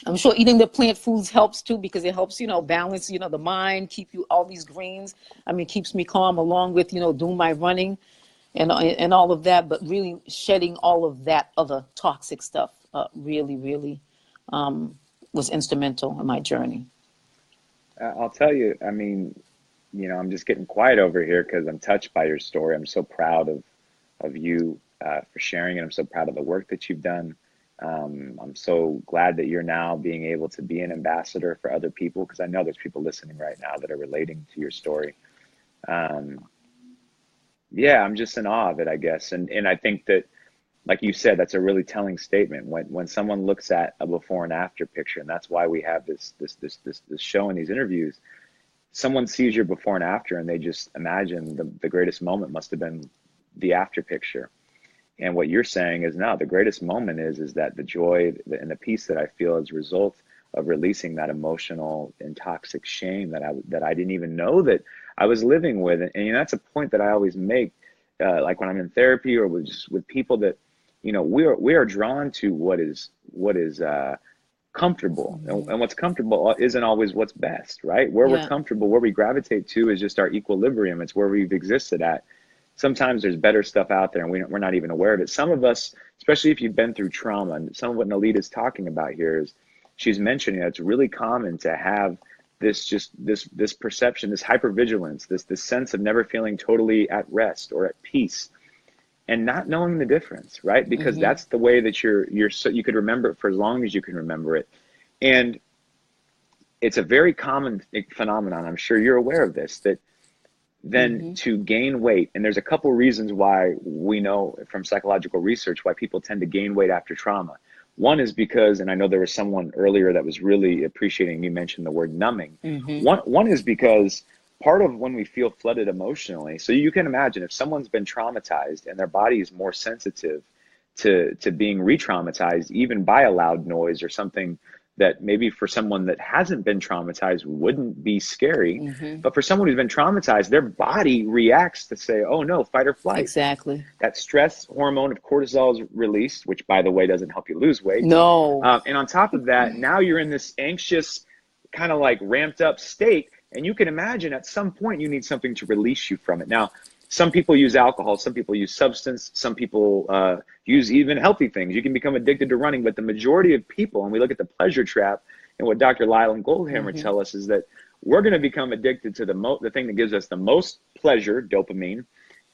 I'm sure eating the plant foods helps too, because it helps, balance, the mind, keep you all these greens. I mean, keeps me calm, along with, doing my running and all of that. But really shedding all of that other toxic stuff really, really was instrumental in my journey. I'll tell you, I mean, I'm just getting quiet over here because I'm touched by your story. I'm so proud of you for sharing it. I'm so proud of the work that you've done. I'm so glad that you're now being able to be an ambassador for other people, because I know there's people listening right now that are relating to your story. Yeah, I'm just in awe of it, I guess. And I think that, like you said, that's a really telling statement when someone looks at a before and after picture. And that's why we have this show and these interviews. Someone sees your before and after, and they just imagine the greatest moment must have been the after picture. And what you're saying is, no, the greatest moment is that the joy and the peace that I feel as a result of releasing that emotional and toxic shame that I didn't even know that I was living with. And that's a point that I always make, like when I'm in therapy or with people, that we are drawn to what is comfortable, and what's comfortable isn't always what's best, right? Where we're comfortable, where we gravitate to, is just our equilibrium. It's where we've existed at. Sometimes there's better stuff out there, and we're not even aware of it. Some of us, especially if you've been through trauma, and some of what Nalida is talking about here is, she's mentioning that it's really common to have this perception, this hypervigilance, this sense of never feeling totally at rest or at peace, and not knowing the difference, right? Because that's the way that you could remember it for as long as you can remember it. And it's a very common phenomenon. I'm sure you're aware of this, that then to gain weight, and there's a couple reasons why we know from psychological research why people tend to gain weight after trauma. One is because, and I know there was someone earlier that was really appreciating you mentioned the word numbing. One is because part of when we feel flooded emotionally, so you can imagine if someone's been traumatized and their body is more sensitive to being re-traumatized, even by a loud noise or something that maybe for someone that hasn't been traumatized wouldn't be scary, but for someone who's been traumatized, their body reacts to say, oh no, fight or flight. Exactly. That stress hormone of cortisol is released, which by the way doesn't help you lose weight. No. And on top of that, now you're in this anxious, kind of like ramped up state, and you can imagine at some point you need something to release you from it. Now, some people use alcohol, some people use substance, some people use even healthy things. You can become addicted to running, but the majority of people, and we look at the pleasure trap, And what Dr. Lyle and Goldhammer Mm-hmm. tell us is that we're going to become addicted to the thing that gives us the most pleasure, dopamine,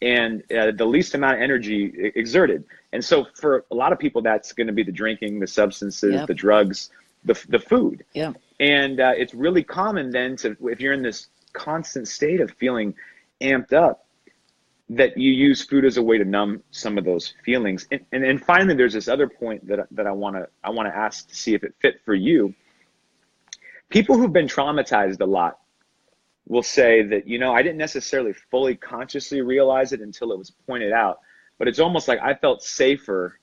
and the least amount of energy exerted. And so for a lot of people, that's going to be the drinking, the substances, Yep. the drugs, the food. Yeah. And it's really common then to, if you're in this constant state of feeling amped up, that you use food as a way to numb some of those feelings. And finally, there's this other point that I want to ask to see if it fit for you. People who've been traumatized a lot will say that, you know, I didn't necessarily fully consciously realize it until it was pointed out, but it's almost like I felt safer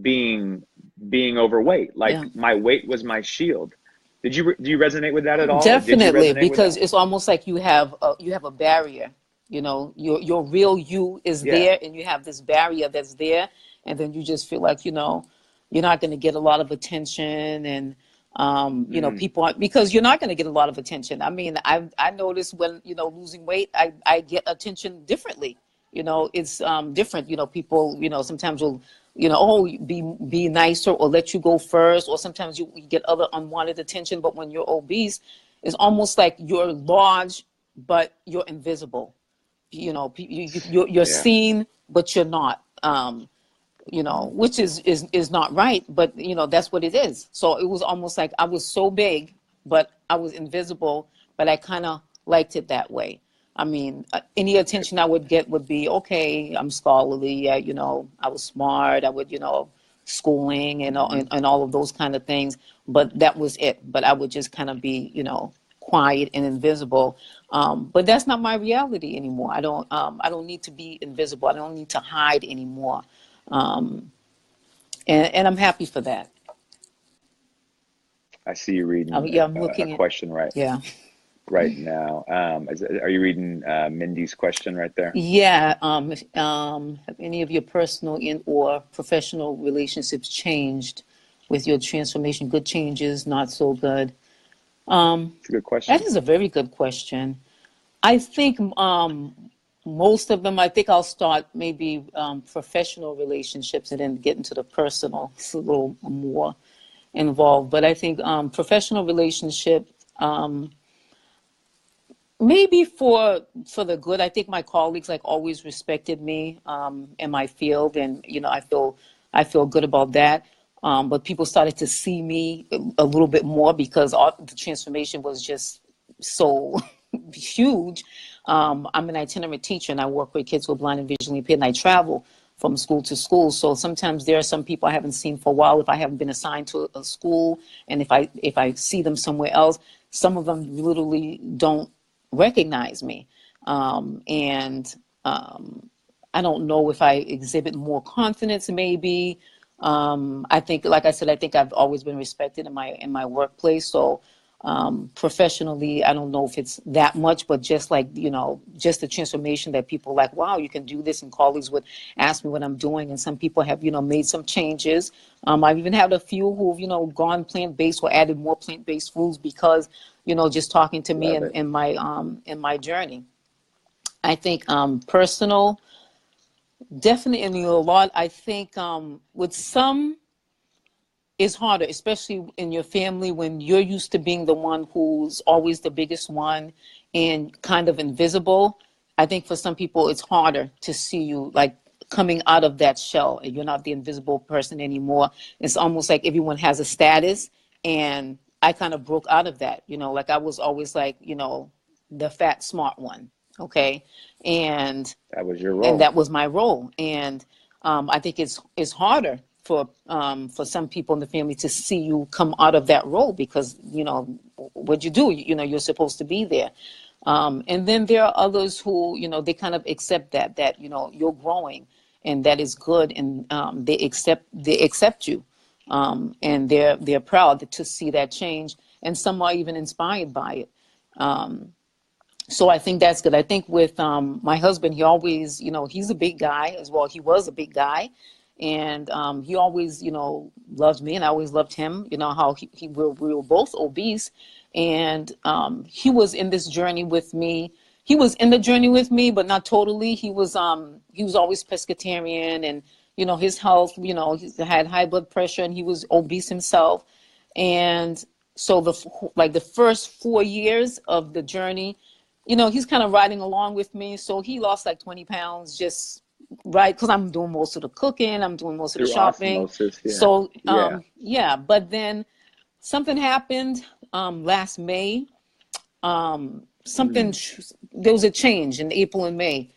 being overweight. Like Yeah. my weight was my shield. Do you resonate with that at all? Definitely, Did you resonate because with that? it's almost like you have a barrier. You know, your real you is Yeah. there, and you have this barrier that's there, and then you just feel like, you know, you're not going to get a lot of attention, and you know, people aren't, because you're not going to get a lot of attention. I mean, I noticed when, you know, losing weight, I get attention differently. You know, it's different. You know, people, you know, sometimes will, you know, oh, be nicer or let you go first, or sometimes you get other unwanted attention. But when you're obese, it's almost like you're large, but you're invisible. You know, you're Yeah. seen, but you're not. You know, which is not right, but you know, that's what it is. So it was almost like I was so big, but I was invisible, but I kind of liked it that way. I mean, any attention I would get would be, okay, I'm scholarly, you know, I was smart, I would, you know, schooling and all of those kind of things, but that was it. But I would just kind of be, you know, quiet and invisible. But that's not my reality anymore. I don't need to be invisible. I don't need to hide anymore. And I'm happy for that. I see you reading Yeah, I'm a looking at, question yeah. right now. Are you reading Mindy's question right there? Yeah. Have any of your personal or professional relationships changed with your transformation? Good changes, not so good? It's a good That question. is a very good question. I think most of them, I think I'll start maybe professional relationships and then get into the personal. It's a little more involved. But I think professional relationship, maybe for the good. I think my colleagues like always respected me in my field, and you know, I feel good about that. But people started to see me a little bit more because the transformation was just so huge. I'm an itinerant teacher, and I work with kids who are blind and visually impaired, and I travel from school to school. So sometimes there are some people I haven't seen for a while if I haven't been assigned to a school, and if I see them somewhere else, some of them literally don't recognize me. And I don't know if I exhibit more confidence, maybe. I think, like I said, I think I've always been respected in my workplace. So professionally, I don't know if it's that much, but just like, you know, just the transformation that people like, wow, you can do this. And colleagues would ask me what I'm doing. And some people have, you know, made some changes. I've even had a few who've, you know, gone plant-based or added more plant-based foods because, you know, just talking to me Love it. in my journey. I think personal, definitely a lot. I think with some, it's harder, especially in your family when you're used to being the one who's always the biggest one and kind of invisible. I think for some people it's harder to see you like coming out of that shell and you're not the invisible person anymore. It's almost like everyone has a status, and I kind of broke out of that, you know, like I was always like, you know, the fat smart one. Okay. That was your And role. that was my role. And I think it's harder for some people in the family to see you come out of that role because, you know, what you do, you know, you're supposed to be there. And then there are others who, you know, they kind of accept that, you know, you're growing and that is good. And they accept you. And they're proud to see that change. And some are even inspired by it. So I think that's good. I think with my husband, he always, you know, he's a big guy as well. He was a big guy. And he always, you know, loved me, and I always loved him. You know how we were both obese, and he was in this journey with me. He was in the journey with me, but not totally. He was always pescatarian, and you know his health. You know, he had high blood pressure, and he was obese himself. And so the first 4 years of the journey, he's kind of riding along with me. So he lost like 20 pounds just right because I'm doing most of the cooking, I'm doing most of the Through shopping. osmosis, yeah. So Yeah. yeah, but then something happened last May. There was a change in April and May.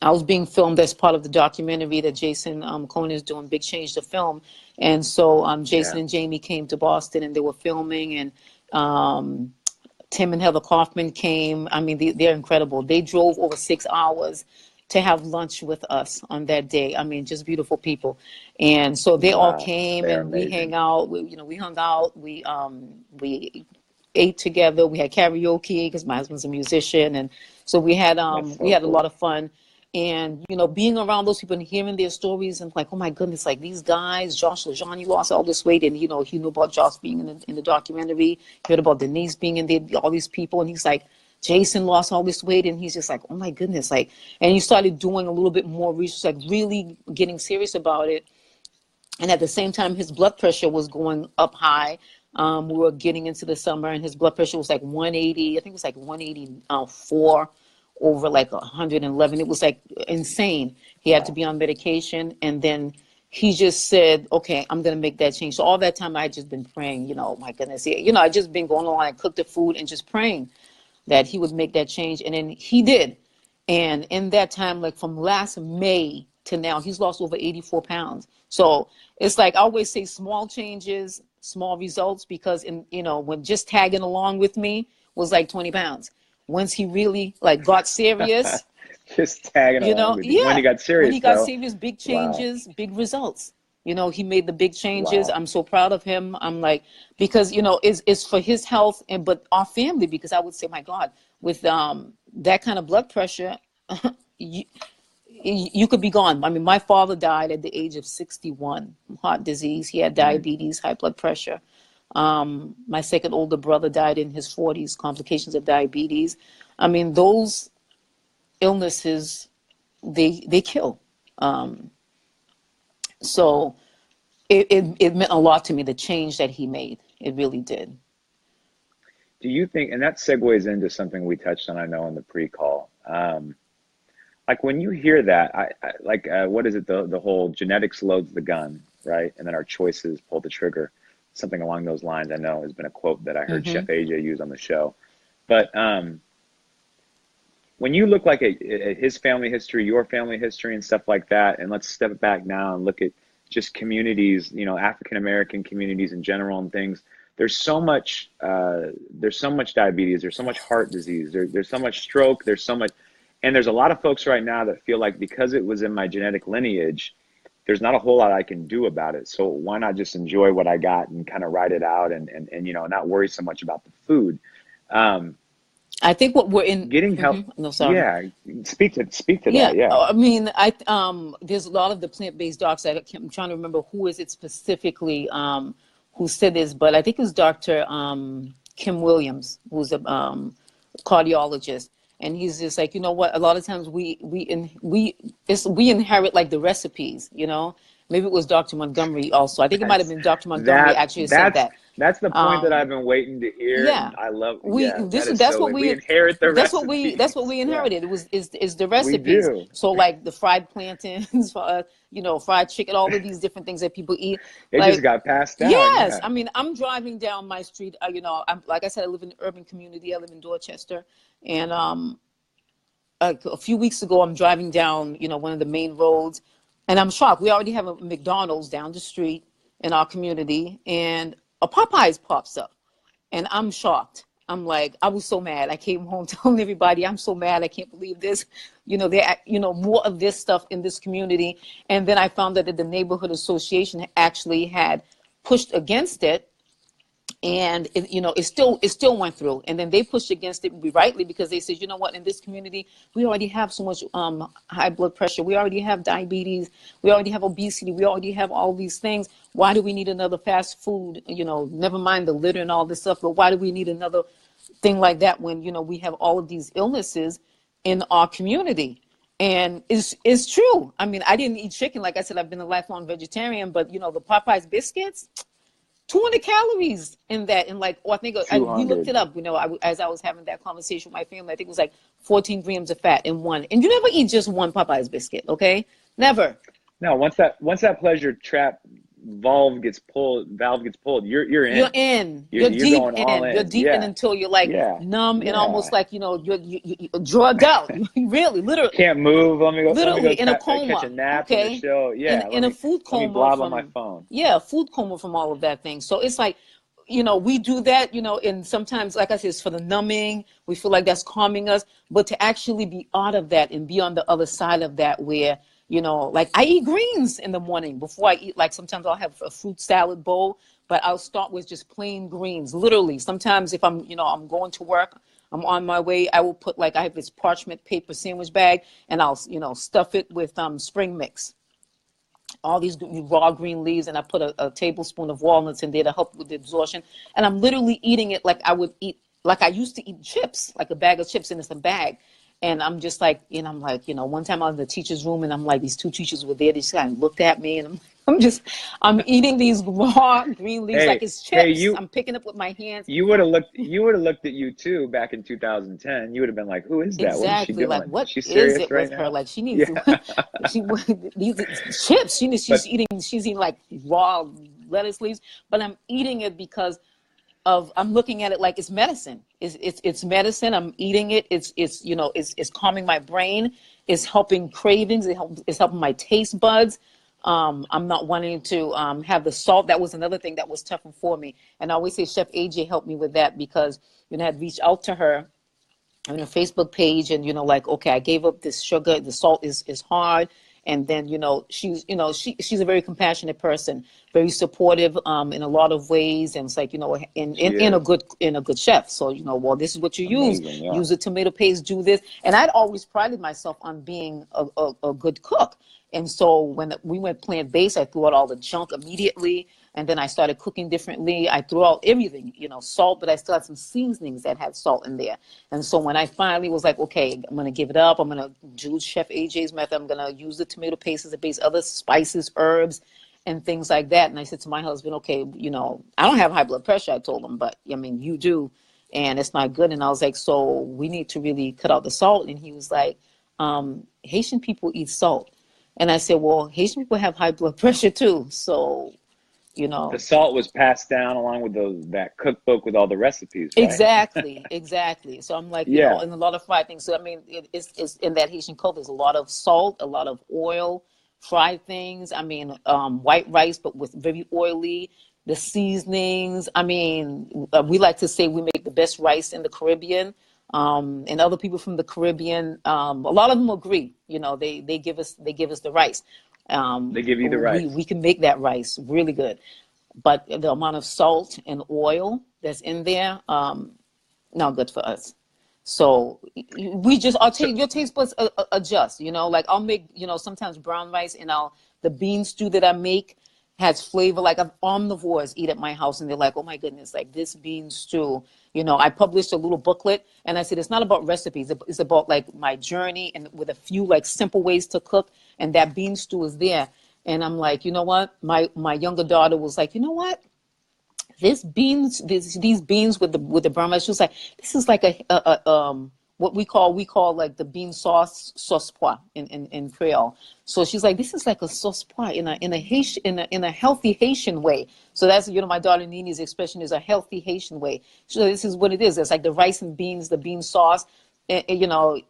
I was being filmed as part of the documentary that Jason Cohen is doing, Big Change the Film. And so Jason Yeah. and Jamie came to Boston and they were filming, and Tim and Heather Kaufman came. I mean, they're incredible. They drove over 6 hours to have lunch with us on that day. I mean, just beautiful people. And so they all Wow. came They're and we amazing. we hung out. We ate together. We had karaoke because my husband's a musician, and so we had That's we so had a lot cool. of fun. And being around those people and hearing their stories, and like, oh my goodness, like these guys, Josh LaJaunie lost all this weight, and he knew about Josh being in the documentary. He heard about Denise being in there, all these people, and he's like, Jason lost all this weight, and he's just like, oh my goodness, like, and he started doing a little bit more research, like really getting serious about it. And at the same time, his blood pressure was going up high. We were getting into the summer, and his blood pressure was like 180. I think it was like 184 over like 111. It was like insane. He had to Wow. be on medication, and then he just said, "Okay, I'm gonna make that change." So all that time, I had just been praying. My goodness, I just been going on. I cooked the food and just praying that he would make that change, and then he did. And in that time, like from last May to now, he's lost over 84 pounds. So it's like I always say, small changes, small results, because when just tagging along with me was like 20 pounds. Once he really like got serious, Just tagging along with you. When he yeah, got when serious, he got though, serious, big wow, changes, big results. He made the big changes. wow. I'm so proud of him. I'm like, because it's for his health but our family, because I would say, my God, with that kind of blood pressure, you, you could be gone. I mean, my father died at the age of 61, heart disease. He had Mm. diabetes, high blood pressure. My second older brother died in his 40s, complications of diabetes. I mean, those illnesses, they kill. So it meant a lot to me, the change that he made. It really did. Do you think, and that segues into something we touched on, I know, in the pre-call. Like when you hear that, what is it? The whole genetics loads the gun, right? And then our choices pull the trigger. Something along those lines, I know, has been a quote that I heard Hmm. Chef AJ use on the show. But when you look like at his family history, your family history, and stuff like that, and let's step back now and look at just communities, African American communities in general and things. There's so much diabetes. There's so much heart disease. There's so much stroke. There's so much, and there's a lot of folks right now that feel like because it was in my genetic lineage, there's not a whole lot I can do about it. So why not just enjoy what I got and kind of ride it out and not worry so much about the food. I think what we're in. Getting help. No, sorry. Yeah. Speak to Yeah, that. Yeah. I mean, there's a lot of the plant-based docs. I'm trying to remember who is it specifically who said this, but I think it was Dr. Kim Williams, who's a cardiologist, and he's just like, you know what? A lot of times we inherit like the recipes. Maybe it was Dr. Montgomery also. I think it might have That's been Dr. Montgomery that actually said that's that. that's the point that I've Um, been waiting to hear, yeah, and I love. we Yeah, this is so we inherit the that's what recipes. we Yeah, inherited. It was is the we recipes. do. So like the fried plantains, fried chicken, all of these different things that people eat. It just Like, got passed down. yes, Yeah. I mean, I'm driving down my street. I'm like I said, I live in the urban community. I live in Dorchester, and a few weeks ago, I'm driving down one of the main roads, and I'm shocked. We already have a McDonald's down the street in our community, and a Popeyes pops up. And I'm shocked. I'm like, I was so mad. I came home telling everybody, I'm so mad. I can't believe this. More of this stuff in this community. And then I found out that the neighborhood association actually had pushed against it. And it still went through. And then they pushed against it rightly, because they said, you know what, in this community, we already have so much high blood pressure. We already have diabetes. We already have obesity. We already have all these things. Why do we need another fast food? Never mind the litter and all this stuff, but why do we need another thing like that when, we have all of these illnesses in our community? And it's true. I mean, I didn't eat chicken. Like I said, I've been a lifelong vegetarian, but the Popeyes biscuits, 200 calories in that. And like, oh, I think we looked 200. it up, you know, as I was having that conversation with my family, I think it was like 14 grams of fat in one. And you never eat just one Popeye's biscuit, okay? Never. No, once that pleasure trap valve gets pulled, you're You're in. in. You're You're deep going all in. You're in. deep in Yeah. until you're like Yeah. numb and Yeah. almost like, you know, you're drugged out. Really, literally. Can't move. Let me go Literally in a catch a coma, nap in the okay? show. Yeah. In a food Let me coma blob on my from, phone. yeah, food coma from all of that thing. So it's like, you know, we do that, you know, and sometimes, like I said, it's for the numbing. We feel like that's calming us. But to actually be out of that and be on the other side of that where, you know, like I eat greens in the morning before I eat. Like sometimes I'll have a fruit salad bowl, but I'll start with just plain greens, literally. Sometimes if I'm, you know, I'm going to work, I'm on my way, I will put like, I have this parchment paper sandwich bag and I'll, you know, stuff it with spring mix, all these raw green leaves, and I put a tablespoon of walnuts in there to help with the absorption. And I'm literally eating it like I would eat, like I used to eat chips, like a bag of chips, and it's a bag. And I'm just like, and I'm like, you know, one time I was in the teacher's room and I'm like, these two teachers were there. They just kind of looked at me and I'm eating these raw green leaves like it's chips. I'm picking up with my hands. You would have looked at you too back in 2010. You would have been like, who is that? What is she Exactly. Like, doing? what Is she is serious it right with her? now? Like, she needs Yeah. these chips. But She's eating like raw lettuce leaves, but I'm eating it because I'm looking at it like it's medicine. It's medicine. I'm eating it. It's you know, it's calming my brain. It's helping cravings. It's helping my taste buds. I'm not wanting to have the salt. That was another thing that was tough for me. And I always say Chef AJ helped me with that because, you know, I had reached out to her on her Facebook page and, you know, like, okay, I gave up this sugar. The salt is hard. And then, you know, she's a very compassionate person, very supportive in a lot of ways. And it's like, you know, in a good chef. So, you know, well, this is what you use. amazing, yeah. Use the tomato paste, do this. And I'd always prided myself on being a good cook. And so when we went plant-based, I threw out all the junk immediately. And then I started cooking differently. I threw out everything, you know, salt, but I still had some seasonings that had salt in there. And so when I finally was like, okay, I'm going to give it up. I'm going to do Chef AJ's method. I'm going to use the tomato paste as a base, other spices, herbs, and things like that. And I said to my husband, okay, you know, I don't have high blood pressure, I told him, but I mean, you do. And it's not good. And I was like, so we need to really cut out the salt. And he was like, Haitian people eat salt. And I said, well, Haitian people have high blood pressure too. So, you know, the salt was passed down along with that cookbook with all the recipes, right? Exactly. So I'm like, you know, and a lot of fried things. So I mean, it's in that Haitian culture. There's a lot of salt, a lot of oil, fried things. I mean, white rice, but with very oily. The seasonings. I mean, we like to say we make the best rice in the Caribbean. And other people from the Caribbean, a lot of them agree. You know, they give us the rice. They give you the rice. We can make that rice really good, but the amount of salt and oil that's in there, not good for us. So your taste buds adjust. You know, like I'll make, you know, sometimes brown rice and the bean stew that I make has flavor. Like omnivores eat at my house and they're like, oh my goodness, like this bean stew. You know, I published a little booklet and I said, it's not about recipes. It's about like my journey and with a few like simple ways to cook. And that bean stew is there. And I'm like, you know what? My younger daughter was like, you know what? These beans with the brown rice, she was like, this is like what we call like the bean sauce pois in Creole. So she's like, this is like a sauce pois in a healthy Haitian way. So that's, you know, my daughter Nini's expression is a healthy Haitian way. So this is what it is. It's like the rice and beans, the bean sauce. You know,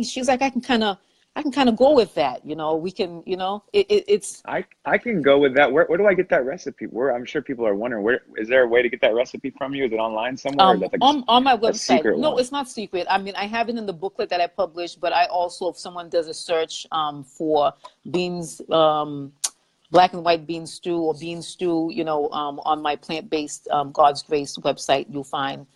she's like, I can kind of go with that. You know, we can, you know, it's. I can go with that. Where do I get that recipe? I'm sure people are wondering, where is there a way to get that recipe from you? Is it online somewhere? Or is that like on my website. No, one? It's not secret. I mean, I have it in the booklet that I published, but I also, if someone does a search for beans, black and white bean stew or bean stew, you know, on my plant-based God's Grace website, you'll find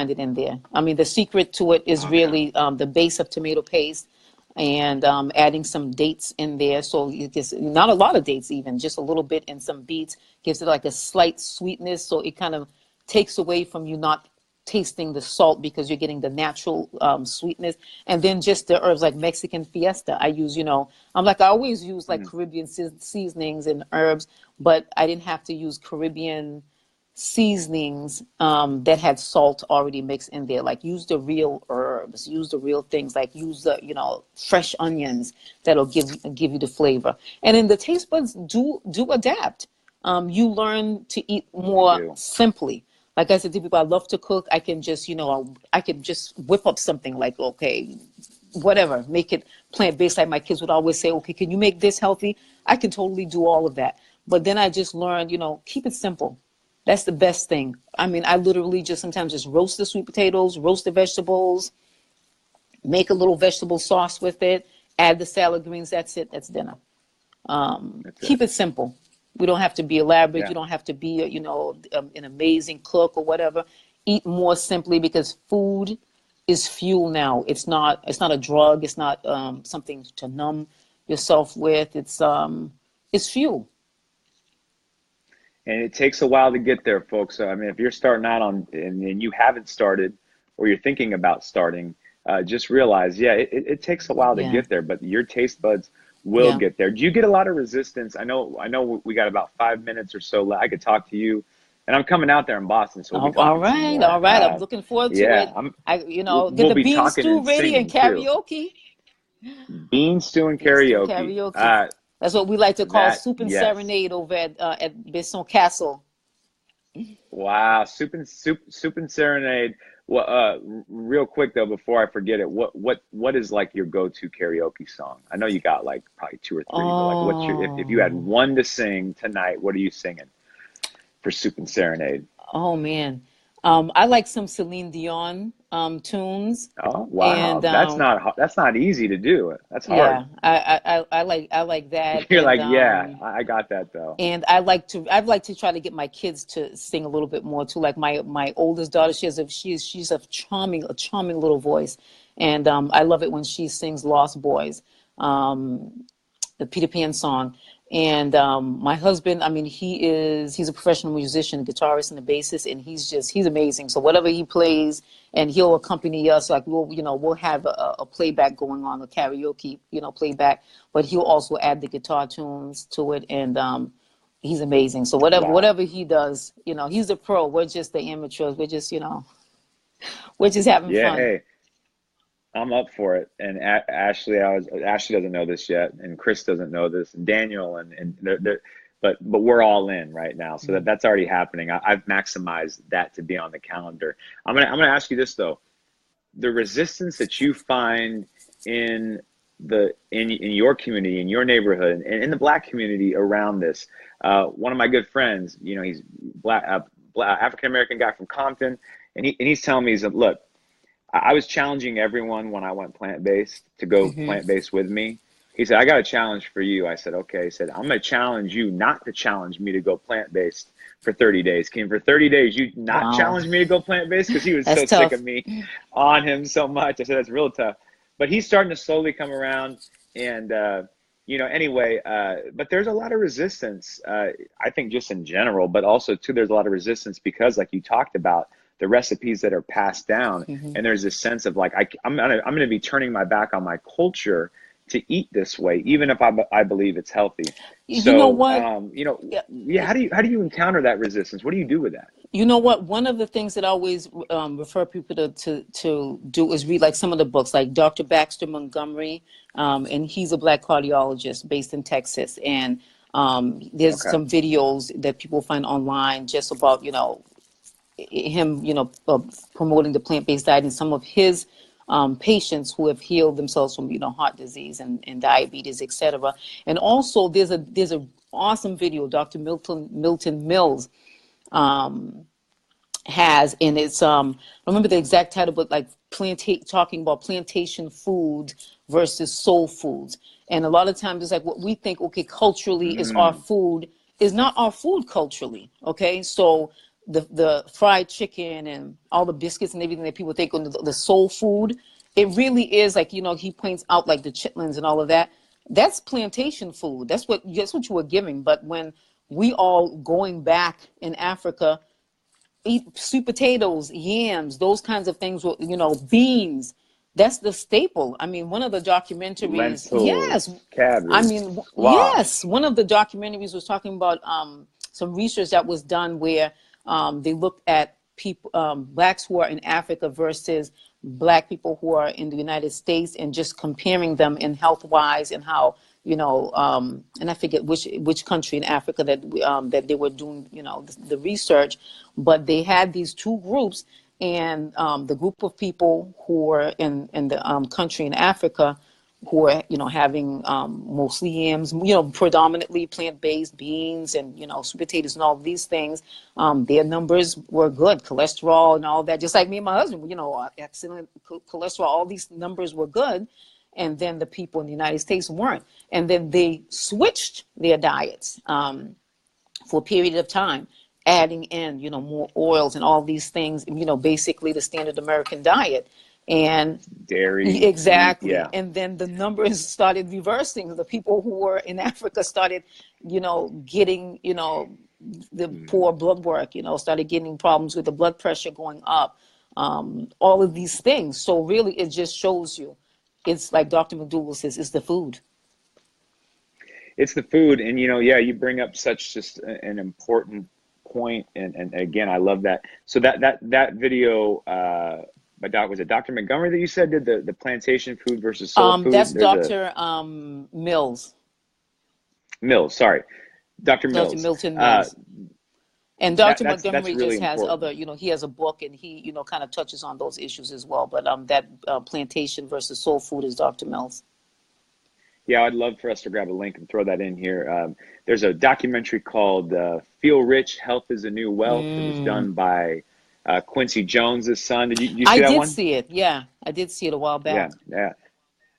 it in there. I mean, the secret to it is really the base of tomato paste. And adding some dates in there. So it gets not a lot of dates, even just a little bit, and some beets gives it like a slight sweetness. So it kind of takes away from you not tasting the salt because you're getting the natural sweetness. And then just the herbs like Mexican Fiesta. I use, I'm like, I always use like Caribbean seasonings and herbs, but I didn't have to use Caribbean seasonings that had salt already mixed in there. Like use the real herbs, use the real things, like use the, fresh onions that'll give you the flavor. And then the taste buds do adapt. You learn to eat more simply. Like I said to people, I love to cook. I can just, I can just whip up something like, okay, whatever, make it plant-based. Like my kids would always say, okay, can you make this healthy? I can totally do all of that. But then I just learned, keep it simple. That's the best thing. I mean, I literally just sometimes just roast the sweet potatoes, roast the vegetables, make a little vegetable sauce with it, add the salad greens. That's it. That's dinner. Keep it simple. We don't have to be elaborate. Yeah. You don't have to be, an amazing cook or whatever. Eat more simply because food is fuel now. It's not a drug. It's not something to numb yourself with. It's fuel. And it takes a while to get there, folks. So, I mean, if you're starting out and you haven't started or you're thinking about starting, just realize, it takes a while to get there, but your taste buds will get there. Do you get a lot of resistance? I know we got about 5 minutes or so left. I could talk to you, and I'm coming out there in Boston, so we'll be all right. I'm looking forward to it. Get the bean stew ready and karaoke. Bean stew and karaoke. That's what we like to call soup and serenade over at Besson Castle. Wow, soup and serenade. Well, real quick though, before I forget it, what is like your go-to karaoke song? I know you got like probably 2 or 3, but like what's your if you had one to sing tonight, what are you singing for soup and serenade? Oh man, I like some Celine Dion tunes. Oh wow, and, that's not easy to do. That's hard. Yeah, I like that. You're I got that though. And I'd like to try to get my kids to sing a little bit more too. Like my oldest daughter, she's a charming little voice, and I love it when she sings Lost Boys, the Peter Pan song. And my husband, I mean, he's a professional musician, guitarist and a bassist, and he's amazing. So whatever he plays, and he'll accompany us, like we'll have a playback going on, a karaoke, playback, but he'll also add the guitar tunes to it, and he's amazing. So whatever he does, he's a pro. We're just the amateurs. We're just having fun. Hey. I'm up for it. And Ashley doesn't know this yet, and Chris doesn't know this, and Daniel, and but we're all in right now. So that's already happening. I've maximized that to be on the calendar. I'm gonna ask you this though: the resistance that you find in your community, in your neighborhood, and in the Black community around this. One of my good friends, he's Black African American guy from Compton, and he's telling me, look, I was challenging everyone when I went plant-based to go plant-based with me. He said, I got a challenge for you. I said, okay. He said, I'm going to challenge you not to challenge me to go plant-based for 30 days. Can for 30 days you not challenge me to go plant-based? Because he was so sick of me on him so much. I said, that's real tough. But he's starting to slowly come around. And, anyway, but there's a lot of resistance, I think just in general, but also too, there's a lot of resistance because like you talked about, the recipes that are passed down. And there's this sense of like, I'm going to be turning my back on my culture to eat this way, even if I believe it's healthy. You know what? How do you encounter that resistance? What do you do with that? You know what? One of the things that I always refer people to do is read like some of the books, like Dr. Baxter Montgomery, and he's a Black cardiologist based in Texas. And there's some videos that people find online just about, him, promoting the plant-based diet, and some of his patients who have healed themselves from, heart disease and diabetes, etc. And also there's a awesome video Dr. Milton Mills has, and it's I don't remember the exact title, but like talking about plantation food versus soul foods. And a lot of times it's like what we think, culturally is our food is not our food culturally. Okay, so the fried chicken and all the biscuits and everything that people think on the soul food, it really is like, he points out like the chitlins and all of that. That's plantation food. That's what you were giving. But when we all going back in Africa, eat sweet potatoes, yams, those kinds of things, beans. That's the staple. I mean, one of the documentaries, yes, Lentils, cabbage, yes, squash. one of the documentaries was talking about some research that was done where they looked at people, blacks who are in Africa versus black people who are in the United States, and just comparing them in health wise, and how, and I forget which country in Africa that they were doing, the research, but they had these two groups, and the group of people who were in the country in Africa, who are, having mostly yams, predominantly plant-based beans, and, sweet potatoes and all these things, their numbers were good, cholesterol and all that, just like me and my husband, excellent cholesterol, all these numbers were good. And then the people in the United States weren't. And then they switched their diets for a period of time, adding in, more oils and all these things, basically the standard American diet. And Dairy, wheat, exactly. yeah. And then the numbers started reversing. The people who were in Africa started, getting, the poor blood work, started getting problems with the blood pressure going up, all of these things. So really, it just shows you. It's like Dr. McDougall says, it's the food. It's the food. And, yeah, you bring up such just an important point. And again, I love that. So that video, was it Dr. Montgomery that you said did the plantation food versus soul food? That's Dr. Mills. Mills, sorry. Dr. Dr. Mills. Milton Mills. And Dr. That's Montgomery really just has important. other, he has a book, and he, kind of touches on those issues as well. But that plantation versus soul food is Dr. Mills. Yeah, I'd love for us to grab a link and throw that in here. There's a documentary called Feel Rich, Health is a New Wealth. It was done by Quincy Jones' son. Did you see that one? I did see it. Yeah, I did see it a while back.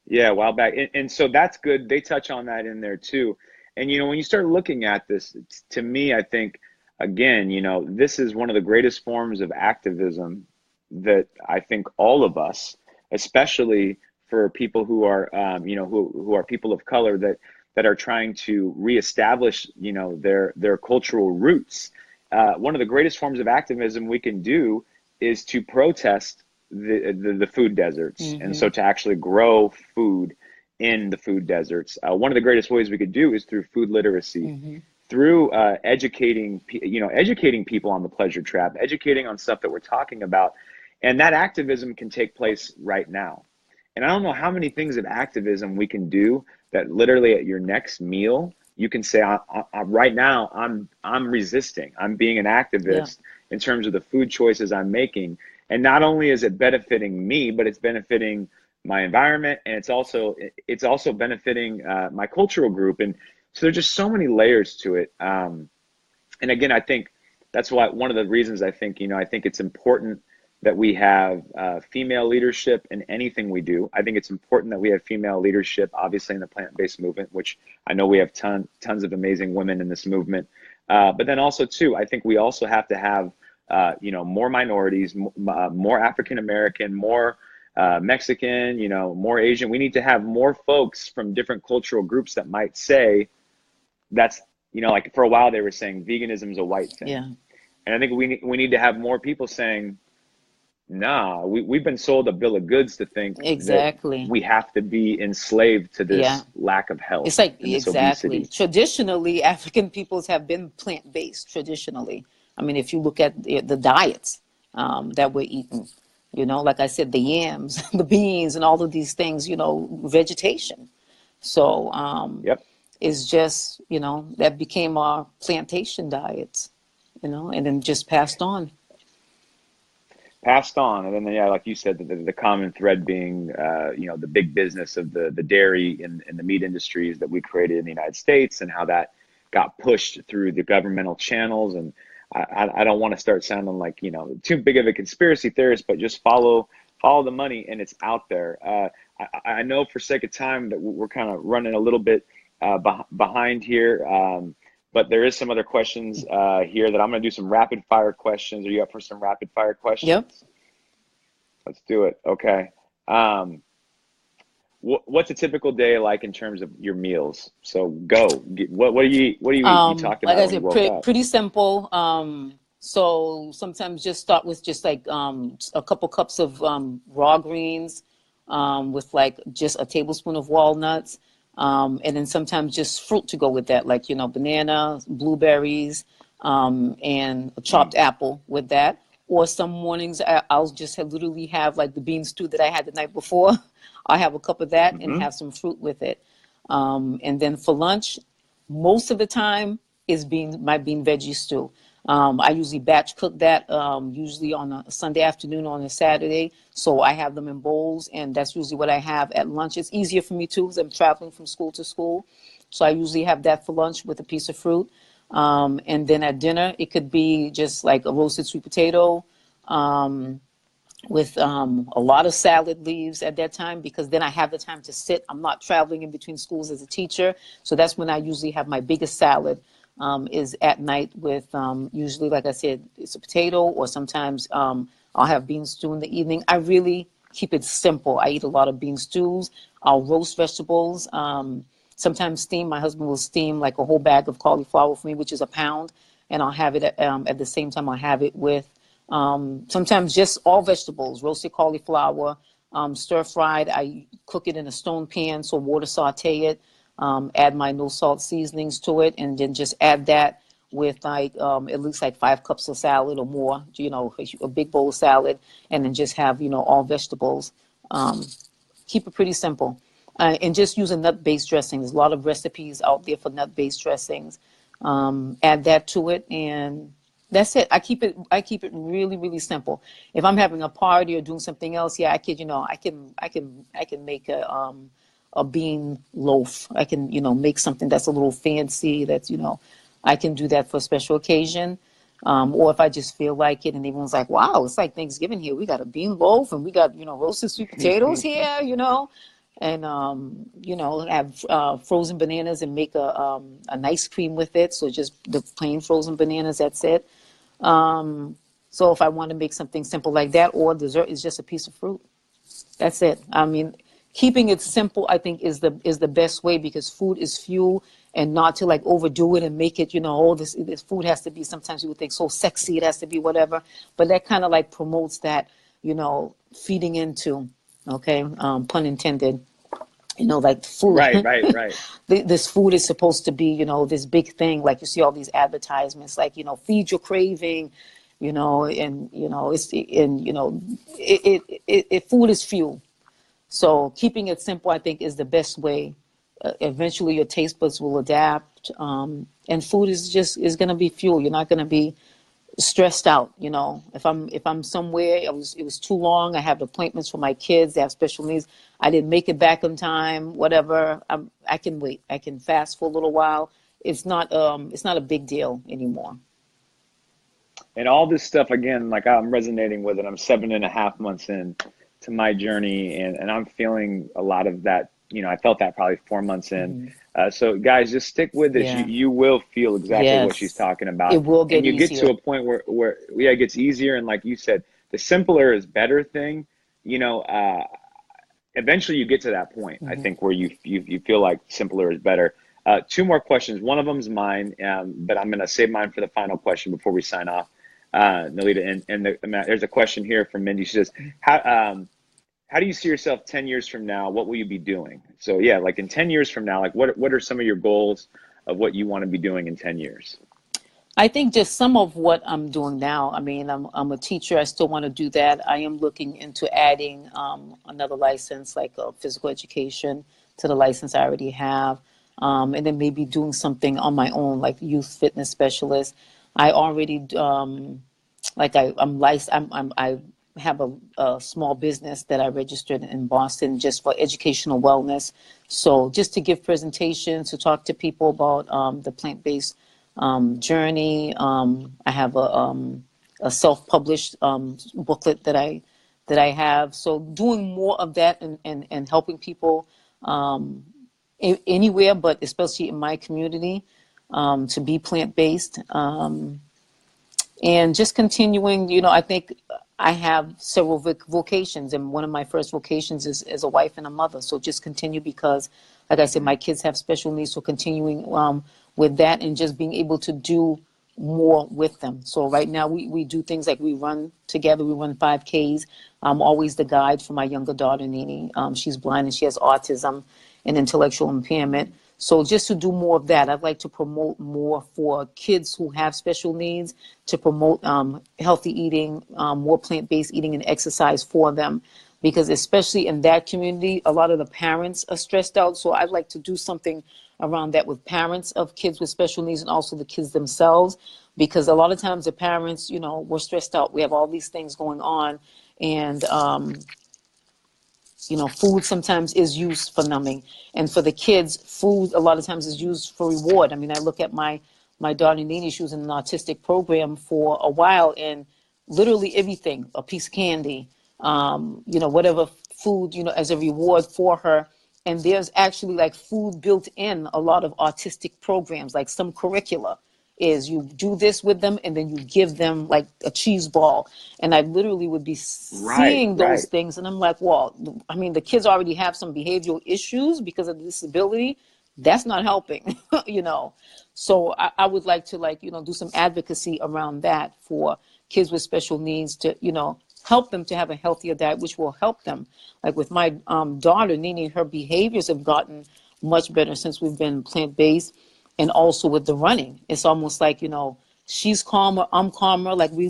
Yeah, a while back. And so that's good. They touch on that in there too. And, when you start looking at this, to me, I think, again, this is one of the greatest forms of activism that I think all of us, especially for people who are, who are people of color that are trying to reestablish, their cultural roots. One of the greatest forms of activism we can do is to protest the food deserts. Mm-hmm. And so to actually grow food in the food deserts. One of the greatest ways we could do is through food literacy. Mm-hmm. Through educating people on the pleasure trap, educating on stuff that we're talking about. And that activism can take place right now. And I don't know how many things of activism we can do that literally at your next meal, you can say, right now, I'm resisting. I'm being an activist in terms of the food choices I'm making. And not only is it benefiting me, but it's benefiting my environment, and it's also benefiting my cultural group. And so there's just so many layers to it. And again, I think that's why one of the reasons I think it's important that we have female leadership in anything we do. I think it's important that we have female leadership, obviously, in the plant-based movement, which I know we have tons of amazing women in this movement. But then also, too, I think we also have to have, more minorities, more African-American, more Mexican, more Asian. We need to have more folks from different cultural groups that might say that's, like for a while they were saying veganism is a white thing. Yeah. And I think we need to have more people saying, nah, we've been sold a bill of goods to think exactly that we have to be enslaved to this lack of health. It's like, exactly. Obesity. Traditionally, African peoples have been plant-based traditionally. I mean, if you look at the diets that we're eating, like I said, the yams, the beans, and all of these things, vegetation. So it's just, that became our plantation diets, and then just passed on. And then, like you said, the common thread being, the big business of the dairy and the meat industries that we created in the United States, and how that got pushed through the governmental channels. And I don't want to start sounding like, too big of a conspiracy theorist, but just follow the money, and it's out there. I know for sake of time that we're kind of running a little bit behind here, but there is some other questions here that I'm going to do some rapid fire questions. Are you up for some rapid fire questions? Yep. Let's do it. Okay. What's a typical day like in terms of your meals? So go. What do you eat? What do you eat? You talked about like I said, pretty simple. So sometimes just start with just like a couple cups of raw greens with like just a tablespoon of walnuts. And then sometimes just fruit to go with that, like, banana, blueberries, and a chopped apple with that. Or some mornings I'll just literally have like the bean stew that I had the night before. I'll have a cup of that and have some fruit with it. And then for lunch, most of the time is my bean veggie stew. I usually batch cook that, usually on a Sunday afternoon or on a Saturday. So I have them in bowls, and that's usually what I have at lunch. It's easier for me too, because I'm traveling from school to school. So I usually have that for lunch with a piece of fruit. And then at dinner, it could be just like a roasted sweet potato, with a lot of salad leaves at that time, because then I have the time to sit. I'm not traveling in between schools as a teacher. So that's when I usually have my biggest salad, is at night with usually, like I said, it's a potato, or sometimes I'll have bean stew in the evening. I really keep it simple. I eat a lot of bean stews. I'll roast vegetables. Sometimes steam. My husband will steam like a whole bag of cauliflower for me, which is a pound. And I'll have it at the same time. I'll have it with sometimes just all vegetables, roasted cauliflower, stir fried. I cook it in a stone pan, so water saute it, add my no salt seasonings to it, and then just add that with like at least like 5 cups of salad or more, a big bowl of salad, and then just have, all vegetables. Keep it pretty simple. And just use a nut-based dressing. There's a lot of recipes out there for nut-based dressings. Add that to it, and that's it. I keep it really, really simple. If I'm having a party or doing something else, yeah, I can make a bean loaf. I can, make something that's a little fancy. That's, I can do that for a special occasion. Or if I just feel like it, and everyone's like, "Wow, it's like Thanksgiving here. We got a bean loaf, and we got, roasted sweet potatoes here, and have frozen bananas and make a nice cream with it. So just the plain frozen bananas. That's it. So if I want to make something simple like that, or dessert is just a piece of fruit. That's it. I mean, keeping it simple, I think, is the best way, because food is fuel, and not to like overdo it and make it, this food has to be, sometimes people think so sexy, it has to be whatever, but that kind of like promotes that, feeding into, okay, pun intended, like food. Right. This food is supposed to be, this big thing. Like you see all these advertisements, like, feed your craving, food is fuel. So keeping it simple, I think, is the best way. Eventually your taste buds will adapt. And food is going to be fuel. You're not going to be stressed out. If I'm somewhere, it was too long, I have appointments for my kids, they have special needs, I didn't make it back on time, whatever, I can wait, I can fast for a little while. It's not a big deal anymore. And all this stuff, again, like I'm resonating with it. I'm 7.5 months in to my journey, and I'm feeling a lot of that. I felt that probably 4 months in. So guys, just stick with this. Yeah. You will feel exactly what she's talking about. It will get easier. And you easier. get to a point where it gets easier. And like you said, the simpler is better thing, eventually you get to that point, I think, where you feel like simpler is better. 2 more questions. One of them is mine, but I'm going to save mine for the final question before we sign off, Nalida. And there's a question here from Mindy. She says, how do you see yourself 10 years from now? What will you be doing? So yeah, like in 10 years from now, like what are some of your goals of what you want to be doing in 10 years? I think just some of what I'm doing now. I mean, I'm a teacher. I still want to do that. I am looking into adding another license, like physical education, to the license I already have. And then maybe doing something on my own, like youth fitness specialist. I already, I'm licensed. I have a small business that I registered in Boston just for educational wellness. So just to give presentations, to talk to people about the plant-based journey. I have a self-published booklet that I have. So doing more of that and helping people anywhere, but especially in my community, to be plant-based. And just continuing, I think I have several vocations, and one of my first vocations is as a wife and a mother. So just continue, because, like I said, my kids have special needs. So continuing with that, and just being able to do more with them. So right now we do things like we run together. We run 5Ks. I'm always the guide for my younger daughter, Nini. She's blind and she has autism and intellectual impairment. So just to do more of that, I'd like to promote more for kids who have special needs, to promote healthy eating, more plant-based eating and exercise for them. Because especially in that community, a lot of the parents are stressed out. So I'd like to do something around that with parents of kids with special needs and also the kids themselves. Because a lot of times the parents, you know, we're stressed out. We have all these things going on. And, you know, food sometimes is used for numbing. And for the kids, food a lot of times is used for reward. I mean, I look at my daughter Nini, she was in an autistic program for a while, and literally everything, a piece of candy, you know, whatever food, you know, as a reward for her. And there's actually like food built in a lot of autistic programs, like some curricula is you do this with them and then you give them like a cheese ball. And I literally would be seeing those things. And I'm like, well, I mean, the kids already have some behavioral issues because of the disability. That's not helping, you know. So I would like to, like, you know, do some advocacy around that for kids with special needs to, you know, help them to have a healthier diet, which will help them. Like with my daughter, Nini, her behaviors have gotten much better since we've been plant-based. And also with the running, it's almost like, you know, she's calmer, I'm calmer. Like we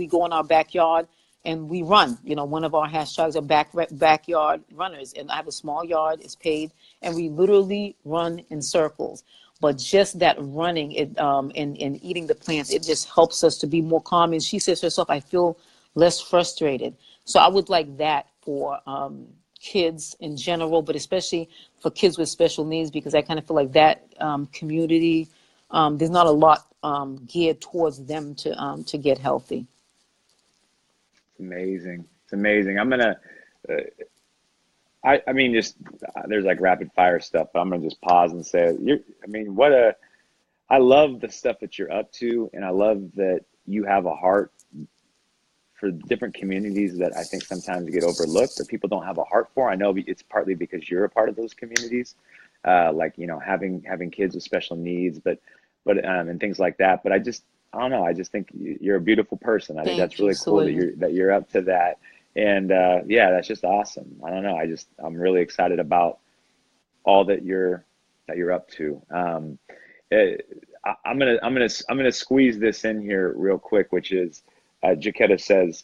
go in our backyard and we run. You know, one of our hashtags are backyard runners. And I have a small yard, it's paved, and we literally run in circles. But just that running and eating the plants, it just helps us to be more calm. And she says herself, I feel less frustrated. So I would like that for kids in general, but especially for kids with special needs, because I kind of feel like that community, there's not a lot geared towards them to get healthy. It's amazing. It's amazing. I'm gonna, I mean, just there's like rapid fire stuff, but I'm gonna just pause and say, I love the stuff that you're up to, and I love that you have a heart for different communities that I think sometimes get overlooked or people don't have a heart for. I know it's partly because you're a part of those communities, like, you know, having kids with special needs, but and things like that. But I don't know. I just think you're a beautiful person. I think that's really cool that you're up to that. And yeah, that's just awesome. I don't know. I'm really excited about all that you're up to. I'm gonna squeeze this in here real quick, which is, Jaquetta says,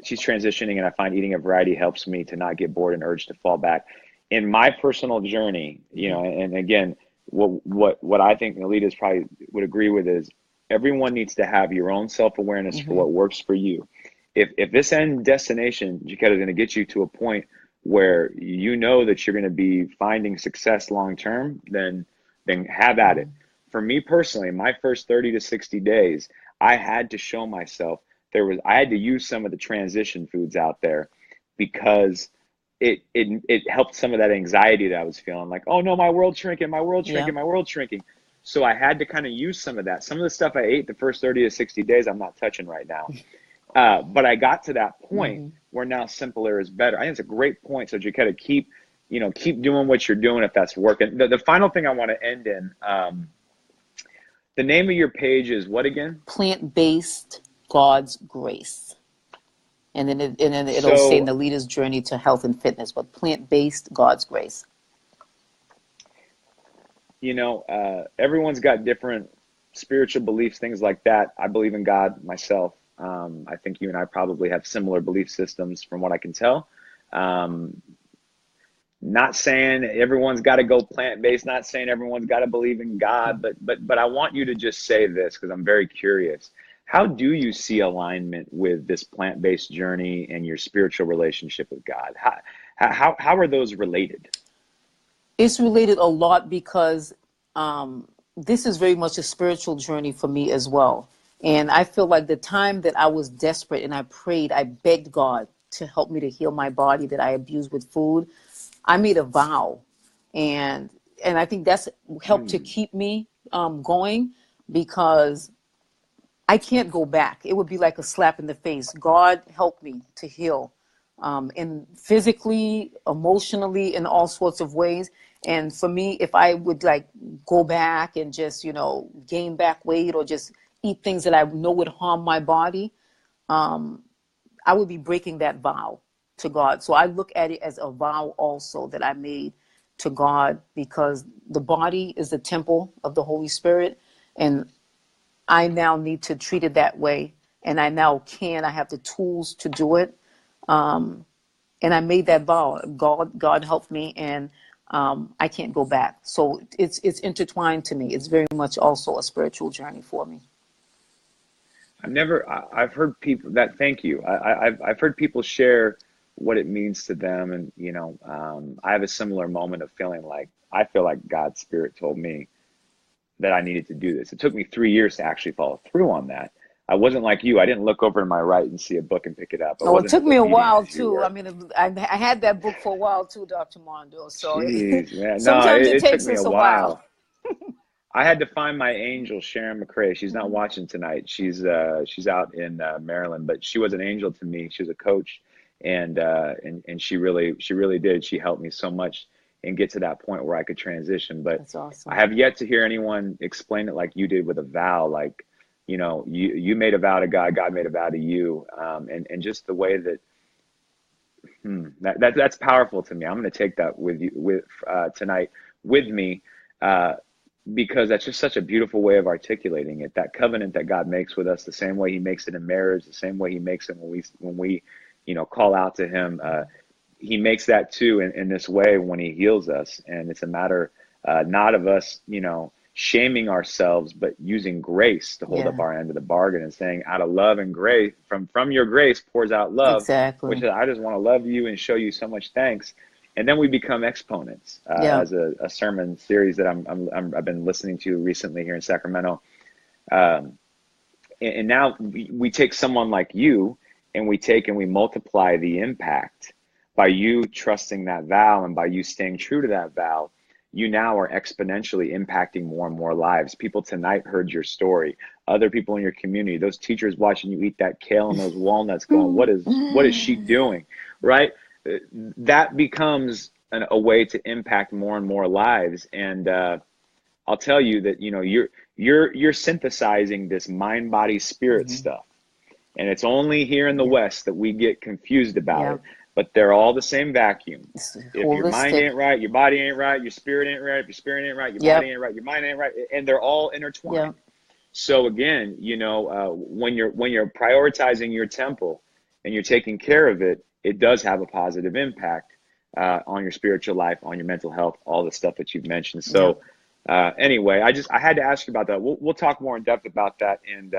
she's transitioning and I find eating a variety helps me to not get bored and urge to fall back. In my personal journey, you know, and again, what I think Nalida's probably would agree with is everyone needs to have your own self-awareness for what works for you. If this end destination, Jaquetta, is going to get you to a point where you know that you're going to be finding success long-term, then have at it. For me personally, my first 30 to 60 days, I had to show myself I had to use some of the transition foods out there because it helped some of that anxiety that I was feeling, like, oh no, my world's shrinking, my world's shrinking, my world's shrinking. So I had to kind of use some of that. Some of the stuff I ate the first 30 to 60 days, I'm not touching right now. But I got to that point where now simpler is better. I think it's a great point. So Jaquetta, keep doing what you're doing if that's working. The final thing I want to end in, the name of your page is what again? Plant-based God's Grace. And then it'll say Nalida's Journey to Health and Fitness, but Plant-based God's Grace. You know, everyone's got different spiritual beliefs, things like that. I believe in God myself. I think you and I probably have similar belief systems from what I can tell. Not saying everyone's got to go plant-based, not saying everyone's got to believe in God, but I want you to just say this because I'm very curious. How do you see alignment with this plant-based journey and your spiritual relationship with God? How are those related? It's related a lot because this is very much a spiritual journey for me as well. And I feel like the time that I was desperate and I prayed, I begged God to help me to heal my body that I abused with food. I made a vow, and I think that's helped to keep me going, because I can't go back. It would be like a slap in the face. God help me to heal, and physically, emotionally, in all sorts of ways. And for me, if I would like go back and just, gain back weight or just eat things that I know would harm my body, I would be breaking that vow to God. So I look at it as a vow also that I made to God, because the body is the temple of the Holy Spirit, and I now need to treat it that way. And I have the tools to do it. And I made that vow. God helped me, and I can't go back. So it's intertwined to me. It's very much also a spiritual journey for me. I've heard people that, thank you. I've heard people share what it means to them. And, I have a similar moment of feeling like, I feel like God's Spirit told me that I needed to do this. It took me 3 years to actually follow through on that. I wasn't like you. I didn't look over to my right and see a book and pick it up. It took me a while too. I mean, I had that book for a while too, Dr. Mondo. So jeez, man. sometimes it takes took me us a while. I had to find my angel, Sharon McCrae. She's not watching tonight. She's out in Maryland, but she was an angel to me. She was a coach, and she really did. She helped me so much and get to that point where I could transition. But that's awesome. I have yet to hear anyone explain it like you did with a vow. Like, you made a vow to God, God made a vow to you, and just the way that's powerful to me. I'm going to take that with tonight with me. Because that's just such a beautiful way of articulating it. That covenant that God makes with us, the same way he makes it in marriage, the same way he makes it when we call out to him. He makes that too in this way when he heals us. And it's a matter not of us, shaming ourselves, but using grace to hold up our end of the bargain and saying, out of love and grace, from your grace pours out love. Exactly. Which is, I just want to love you and show you so much thanks. And then we become exponents, as a sermon series that I've been listening to recently here in Sacramento. And now we take someone like you, and we multiply the impact by you trusting that vow, and by you staying true to that vow. You now are exponentially impacting more and more lives. People tonight heard your story. Other people in your community, those teachers watching you eat that kale and those walnuts, going, "What is she doing?" Right? That becomes a way to impact more and more lives. And I'll tell you that you're synthesizing this mind, body, spirit stuff, and it's only here in the West that we get confused about it. But they're all the same vacuum. If your mind ain't right, your body ain't right. Your spirit ain't right. If your spirit ain't right, your body ain't right. Your mind ain't right, and they're all intertwined. So again, when you're prioritizing your temple and you're taking care of it, it does have a positive impact on your spiritual life, on your mental health, all the stuff that you've mentioned. So anyway, I had to ask you about that. We'll talk more in depth about that. And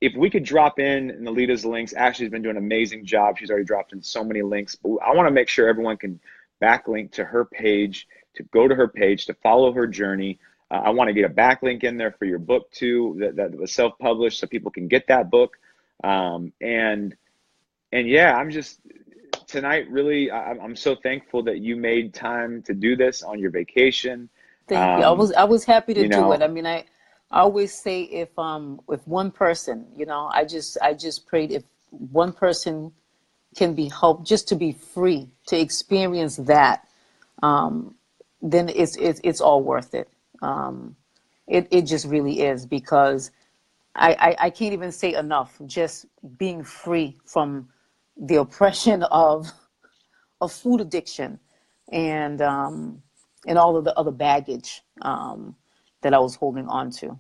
if we could drop in Nalida's links. Ashley's been doing an amazing job. She's already dropped in so many links. But I want to make sure everyone can backlink to her page, to go to her page, to follow her journey. I want to get a backlink in there for your book too, that was self-published, so people can get that book. And yeah, I'm just tonight really, I'm so thankful that you made time to do this on your vacation. Thank you. I was happy to do it. I mean, I always say if one person, I just prayed if one person can be helped just to be free to experience that, then it's all worth it. It just really is, because I can't even say enough. Just being free from the oppression of food addiction and all of the other baggage that I was holding on to,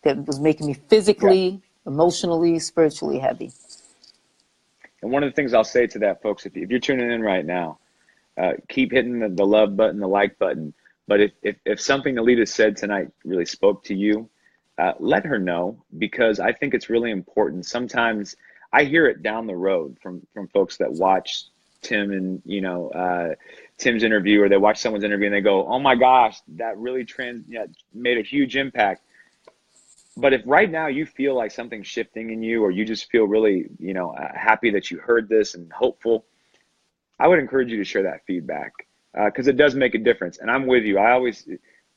that was making me physically, emotionally, spiritually heavy. And one of the things I'll say to that, folks, if you're tuning in right now, keep hitting the love button, the like button. But if something Nalida said tonight really spoke to you, let her know, because I think it's really important. Sometimes I hear it down the road from folks that watch Tim and Tim's interview, or they watch someone's interview and they go, "Oh my gosh, that really made a huge impact." But if right now you feel like something's shifting in you, or you just feel really happy that you heard this and hopeful, I would encourage you to share that feedback, because it does make a difference. And I'm with you. I always,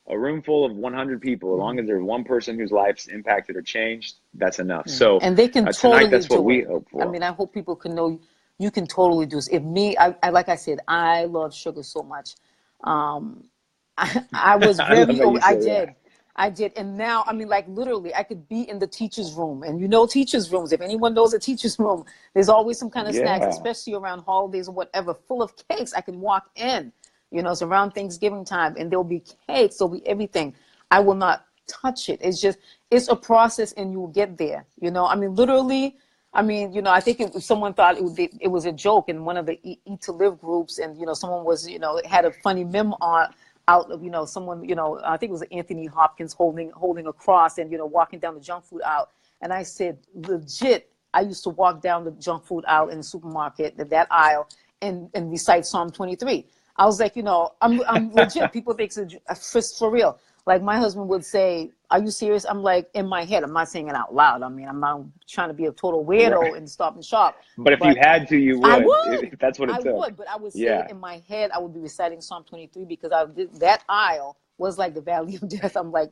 a room full of 100 people, as long as there's one person whose life's impacted or changed, that's enough. So, and they can totally tonight, that's what we do hope for. I mean, I hope people can know you can totally do this. If me, I like I said, I love sugar so much. I was I love very, how you I say that. did. I did. And now, I mean, like literally, I could be in the teacher's room. And you know, teacher's rooms, if anyone knows a teacher's room, there's always some kind of snacks, Yeah. especially around holidays or whatever, full of cakes. I can walk in, you know, it's around Thanksgiving time and there'll be cakes, there'll be everything. I will not touch it. It's just, it's a process and you'll get there. You know, I mean, literally, I mean, you know, I think someone thought it was a joke in one of the Eat to Live groups, and you know, someone was, you know, had a funny meme on out of, you know, someone, you know, I think it was Anthony Hopkins holding a cross and, you know, walking down the junk food aisle. And I said, legit, I used to walk down the junk food aisle in the supermarket, that aisle, and recite Psalm 23. I was like, you know, I'm legit. People think it's for real. Like my husband would say, "Are you serious?" I'm like, in my head. I'm not saying it out loud. I mean, I'm not trying to be a total weirdo Right. and Stop and Shop, But if you but had to, you I would, would. if that's what I it took. would, but I would say it Yeah. in my head. I would be reciting Psalm 23 because that aisle was like the valley of death. I'm like,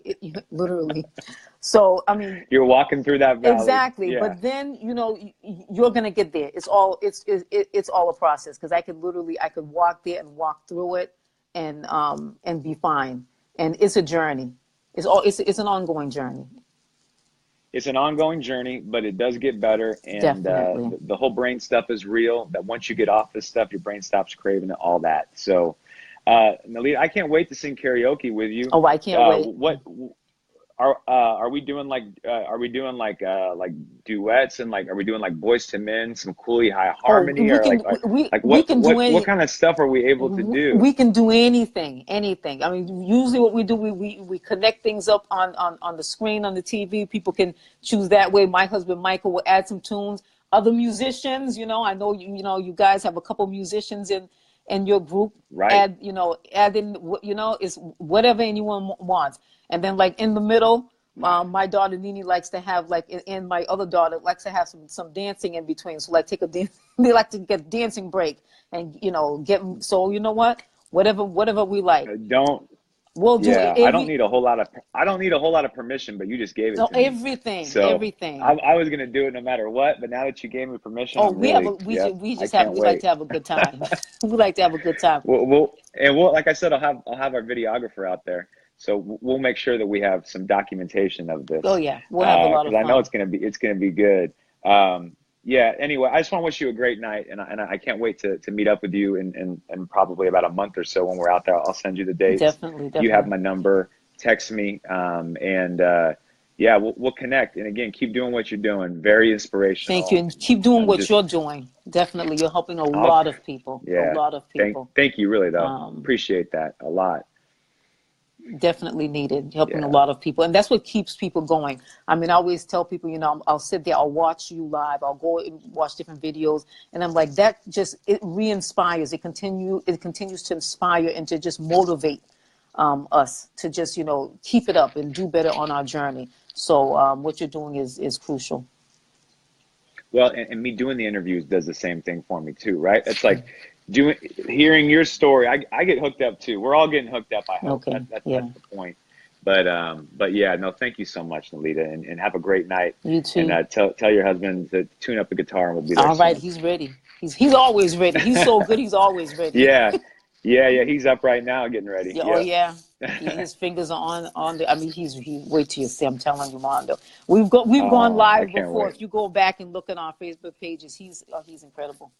literally. So, I mean, You're walking through that valley. exactly. Yeah. But then, you know, you're going to get there. It's all a process because I could walk there and walk through it and be fine. And it's a journey. It's an ongoing journey. It's an ongoing journey, but it does get better. And Definitely. the whole brain stuff is real. That once you get off this stuff, your brain stops craving it, all that. So, Nalida, I can't wait to sing karaoke with you. Oh, I can't wait. What are we doing like duets, and like are we doing like Boys to Men, some Cooley High Oh, Harmony, or like we can do what any. kind of stuff are we able to do? We can do anything. I mean, usually what we do, we connect things up on the screen, on the TV. People can choose that way. My husband, Michael, will add some tunes. Other musicians, you know, I know, you know, you guys have a couple musicians in your group. Right. Add in, you know, it's whatever anyone wants. And then like in the middle, my daughter Nini likes to have like, and my other daughter likes to have some dancing in between. So like take a dance, they like to get a dancing break and, you know, so you know what, whatever we like, Don't we'll do Yeah, I don't every, need a whole lot of permission, but you just gave it so to me. everything, So everything. I was gonna do it no matter what, but now that you gave me permission, Oh, I'm really, yep, we I just have, can't we like wait. to have a good time. We like to have a good time. We'll like I said, I'll have our videographer out there, so we'll make sure that we have some documentation of Oh this, yeah, we'll have a lot because of I know fun. it's gonna be good. Yeah. Anyway, I just want to wish you a great night, and I can't wait to meet up with you in probably about a month or so when we're out there. I'll send you the dates. Definitely, You have definitely. my number. Text me, and yeah, we'll connect. And again, keep doing what you're doing. Very Thank you, inspirational. and keep doing I'm what just, you're doing. Definitely, you're helping a I'll, lot of people. A yeah. lot of people. Thank you, really though. Um, Appreciate that a lot. Definitely needed, helping a Yeah. lot of people, and that's what keeps people going. I mean, I always tell people, you know, I'll sit there, I'll watch you live, I'll go and watch different videos, and I'm like, that just, it re-inspires. It continues to inspire and to just motivate us to just, you know, keep it up and do better on our journey. So what you're doing is crucial. Well, and me doing the interviews does the same thing for me too, right? It's like hearing your story. I get hooked up too. We're all getting hooked up. I hope Okay, that's yeah, the point. But yeah, no, thank you so much, Nalida, and have a great night. you And too. tell your husband to tune up the guitar, and we'll be there All right, soon. he's ready. He's always ready. He's so good. He's always ready. Yeah, yeah. He's up right now, getting ready. Yeah, oh Yep. yeah. His fingers are on the. I mean, he. Wait till you see. I'm telling you, Mondo. We've gone Oh, I live can't before. wait. If you go back and look at our Facebook pages, he's incredible.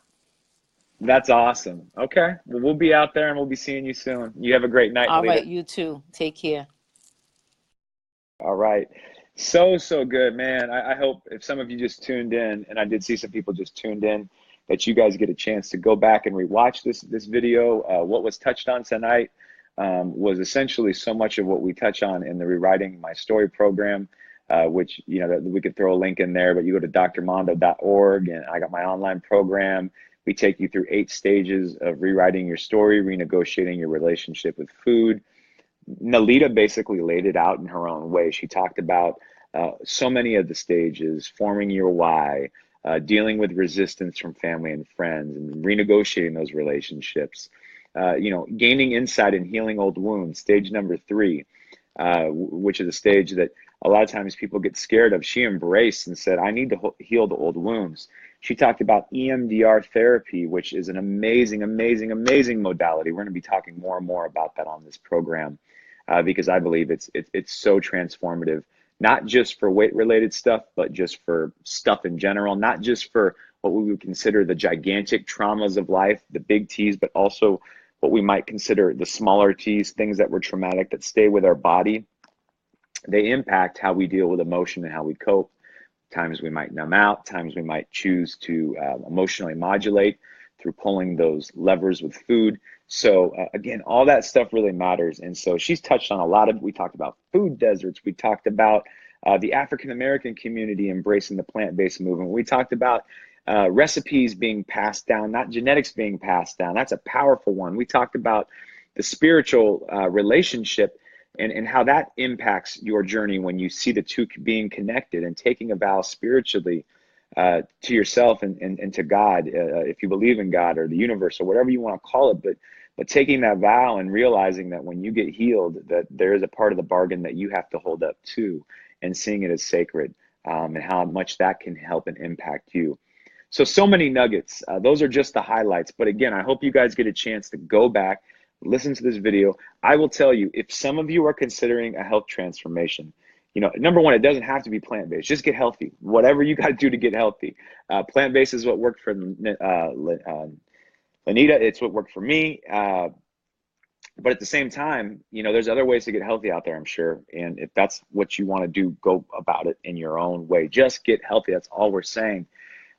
That's awesome. Okay, well, we'll be out there, and we'll be seeing you soon. You have a great night, All right, Nalida. you too. Take care. All right. So good, man. I hope if some of you just tuned in, and I did see some people just tuned in, that you guys get a chance to go back and rewatch this video. What was touched on tonight was essentially so much of what we touch on in the Rewriting My Story program, which, you know, that we could throw a link in there, but you go to drmondo.org, and I got my online program. We take you through 8 stages of rewriting your story, renegotiating your relationship with food. Nalida basically laid it out in her own way. She talked about so many of the stages: forming your why, dealing with resistance from family and friends, and renegotiating those relationships. You know, gaining insight and healing old wounds. Stage number 3, which is a stage that a lot of times people get scared of. She embraced and said, "I need to heal the old wounds." She talked about EMDR therapy, which is an amazing, amazing, amazing modality. We're going to be talking more and more about that on this program because I believe it's so transformative, not just for weight-related stuff, but just for stuff in general, not just for what we would consider the gigantic traumas of life, the big T's, but also what we might consider the smaller T's, things that were traumatic that stay with our body. They impact how we deal with emotion and how we cope. Times we might numb out, times we might choose to emotionally modulate through pulling those levers with food. So again, all that stuff really matters. And so she's touched on a lot of, we talked about food deserts. We talked about the African-American community embracing the plant-based movement. We talked about recipes being passed down, not genetics being passed down. That's a powerful one. We talked about the spiritual relationship and how that impacts your journey when you see the two being connected and taking a vow spiritually to yourself and to God, if you believe in God or the universe or whatever you want to call it, but taking that vow and realizing that when you get healed, that there is a part of the bargain that you have to hold up to, and seeing it as sacred, and how much that can help and impact you. So many nuggets. Those are just the highlights. But again, I hope you guys get a chance to go back, listen to this video. I will tell you, if some of you are considering a health transformation, you know, number one, it doesn't have to be plant-based. Just get healthy. Whatever you got to do to get healthy. Plant-based is what worked for Lanita. It's what worked for me. But at the same time, you know, there's other ways to get healthy out there, I'm sure. And if that's what you want to do, go about it in your own way. Just get healthy. That's all we're saying.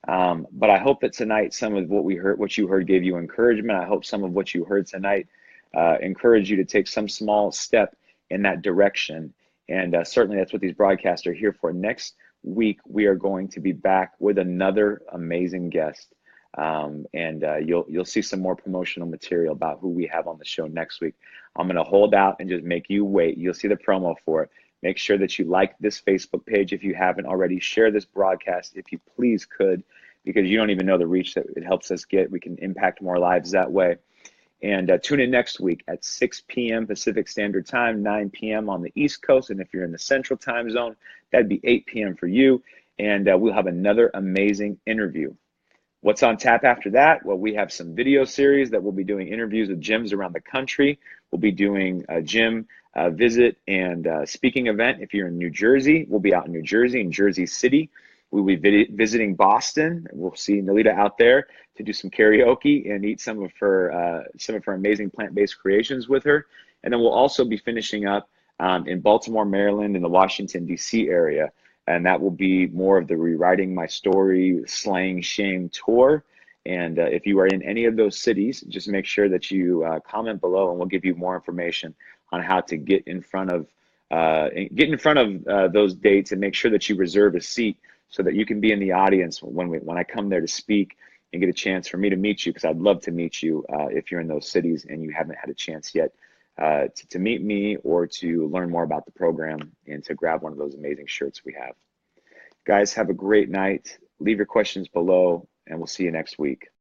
But I hope that tonight, some of what you heard gave you encouragement. I hope some of what you heard tonight encouraged you to take some small step in that direction. And certainly that's what these broadcasts are here for. Next week, we are going to be back with another amazing guest. You'll see some more promotional material about who we have on the show next week. I'm going to hold out and just make you wait. You'll see the promo for it. Make sure that you like this Facebook page if you haven't already. Share this broadcast if you please could, because you don't even know the reach that it helps us get. We can impact more lives that way. And tune in next week at 6 p.m. Pacific Standard Time, 9 p.m. on the East Coast. And if you're in the Central Time Zone, that'd be 8 p.m. for you. And we'll have another amazing interview. What's on tap after that? Well, we have some video series that we'll be doing interviews with gyms around the country. We'll be doing a gym visit and speaking event. If you're in New Jersey, we'll be out in New Jersey, in Jersey City. We'll be visiting Boston. We'll see Nalida out there to do some karaoke and eat some of her amazing plant-based creations with her. And then we'll also be finishing up in Baltimore, Maryland, in the Washington, D.C. area. And that will be more of the Rewriting My Story, Slaying Shame tour. And if you are in any of those cities, just make sure that you comment below, and we'll give you more information on how to get in front of those dates, and make sure that you reserve a seat so that you can be in the audience when I come there to speak, and get a chance for me to meet you, because I'd love to meet you if you're in those cities and you haven't had a chance yet to meet me or to learn more about the program and to grab one of those amazing shirts we have. Guys, have a great night. Leave your questions below, and we'll see you next week.